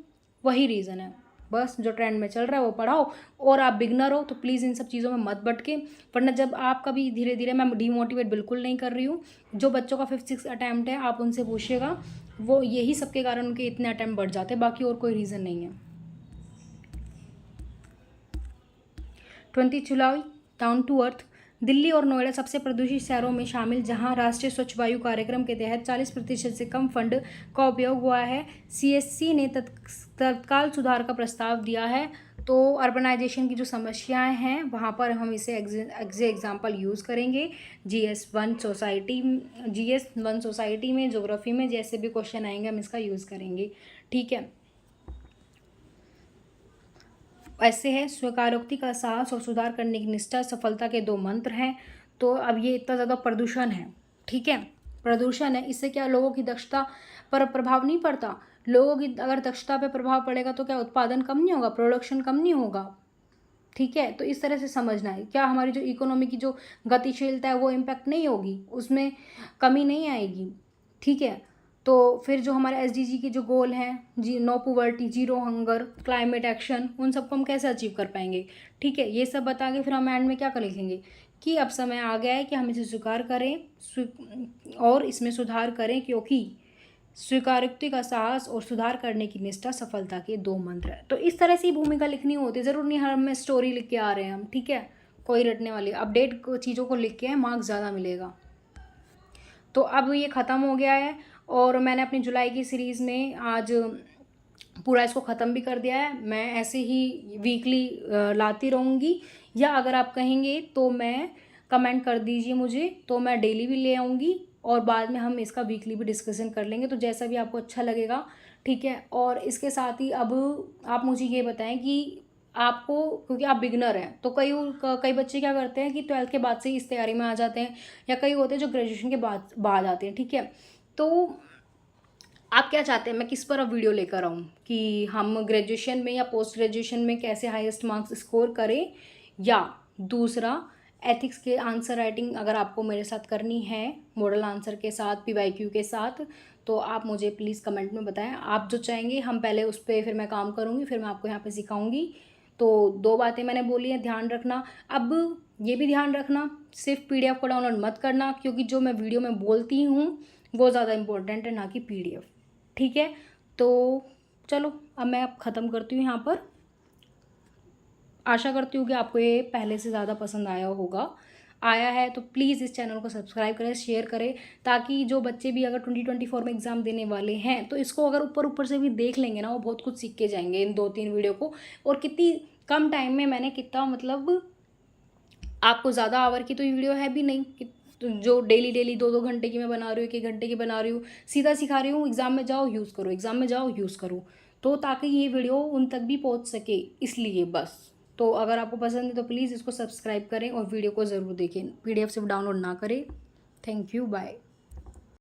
वही रीज़न है, बस जो ट्रेंड में चल रहा है वो पढ़ाओ। और आप बिगनर हो तो प्लीज़ इन सब चीज़ों में मत भटके, वरना जब आपका भी धीरे धीरे, मैं डीमोटिवेट बिल्कुल नहीं कर रही हूँ, जो बच्चों का 5th-6th अटैम्प्ट है आप उनसे पूछिएगा, वो यही सबके कारण उनके इतने अटैम्प्ट बढ़ जाते हैं, बाकी और कोई रीज़न नहीं है। 20 जुलाई, डाउन टू अर्थ। दिल्ली और नोएडा सबसे प्रदूषित शहरों में शामिल, जहां राष्ट्रीय स्वच्छ वायु कार्यक्रम के तहत 40% से कम फंड का उपयोग हुआ है। CSC ने तत्काल सुधार का प्रस्ताव दिया है। तो अर्बनाइजेशन की जो समस्याएं हैं वहां पर हम इसे एग्जाम्पल यूज़ करेंगे। GS1 सोसाइटी में, ज्योग्राफी में जैसे भी क्वेश्चन आएंगे हम इसका यूज़ करेंगे। ठीक है, ऐसे है, स्वीकारोक्ति का साहस और सुधार करने की निष्ठा सफलता के 2 मंत्र हैं। तो अब ये इतना ज़्यादा प्रदूषण है, ठीक है, प्रदूषण है, इससे क्या लोगों की दक्षता पर प्रभाव नहीं पड़ता? लोगों की अगर दक्षता पे प्रभाव पड़ेगा तो क्या उत्पादन कम नहीं होगा, प्रोडक्शन कम नहीं होगा? ठीक है, तो इस तरह से समझना है। क्या हमारी जो इकोनॉमी की जो गतिशीलता है वो इम्पैक्ट नहीं होगी, उसमें कमी नहीं आएगी? ठीक है, तो फिर जो हमारे SDG के जो गोल हैं, no poverty, zero hunger, climate action, उन सबको हम कैसे अचीव कर पाएंगे? ठीक है, ये सब बता के फिर हम एंड में क्या कर लिखेंगे कि अब समय आ गया है कि हम इसे स्वीकार करें और इसमें सुधार करें, क्योंकि स्वीकारोक्ति का साहस और सुधार करने की निष्ठा सफलता के 2 मंत्र है। तो इस तरह से भूमिका लिखनी होती है, ज़रूर नहीं हर में स्टोरी लिख के आ रहे हैं हम, ठीक है, कोई रटने वाली अपडेट चीज़ों को लिख के मार्क्स ज़्यादा मिलेगा। तो अब ये ख़त्म हो गया है और मैंने अपनी जुलाई की सीरीज़ में आज पूरा इसको ख़त्म भी कर दिया है। मैं ऐसे ही वीकली लाती रहूँगी, या अगर आप कहेंगे तो मैं कमेंट कर दीजिए मुझे, तो मैं डेली भी ले आऊँगी और बाद में हम इसका वीकली भी डिस्कशन कर लेंगे, तो जैसा भी आपको अच्छा लगेगा। ठीक है, और इसके साथ ही अब आप मुझे ये बताएं कि आपको, क्योंकि आप बिगनर हैं, तो कई बच्चे क्या करते हैं कि 12th के बाद से ही इस तैयारी में आ जाते हैं, या कई होते हैं जो ग्रेजुएशन के बाद आते हैं। ठीक है, तो आप क्या चाहते हैं, मैं किस पर अब वीडियो लेकर आऊँ कि हम ग्रेजुएशन में या पोस्ट ग्रेजुएशन में कैसे हाईएस्ट मार्क्स स्कोर करें, या दूसरा एथिक्स के आंसर राइटिंग अगर आपको मेरे साथ करनी है मॉडल आंसर के साथ, PYQ के साथ, तो आप मुझे प्लीज़ कमेंट में बताएं। आप जो चाहेंगे हम पहले उस पर फिर मैं काम करूँगी, फिर मैं आपको यहाँ पे सिखाऊंगी। तो 2 बातें मैंने बोली हैं, ध्यान रखना। अब ये भी ध्यान रखना, सिर्फ PDF को डाउनलोड मत करना, क्योंकि जो मैं वीडियो में बोलती हूँ वो ज़्यादा इंपॉर्टेंट है, ना कि PDF। ठीक है, तो चलो अब मैं ख़त्म करती हूँ यहाँ पर। आशा करती हूँ कि आपको ये पहले से ज़्यादा पसंद आया है तो प्लीज़ इस चैनल को सब्सक्राइब करें, शेयर करें, ताकि जो बच्चे भी अगर 2024 में एग्ज़ाम देने वाले हैं तो इसको अगर ऊपर से भी देख लेंगे ना, वो बहुत कुछ सीख के जाएंगे इन 2-3 वीडियो को। और कितनी कम टाइम में मैंने कितना, मतलब आपको ज़्यादा आवर की तो ये वीडियो है भी नहीं, जो डेली 2-2 घंटे की मैं बना रही हूँ, 1-1 घंटे की बना रही हूँ, सीधा सिखा रही हूँ, एग्ज़ाम में जाओ यूज़ करो, एग्ज़ाम में जाओ यूज़ करो, तो ताकि ये वीडियो उन तक भी पहुँच सके, इसलिए बस। तो अगर आपको पसंद है तो प्लीज़ इसको सब्सक्राइब करें और वीडियो को ज़रूर देखें, PDF सिर्फ डाउनलोड ना करें। Thank you, bye.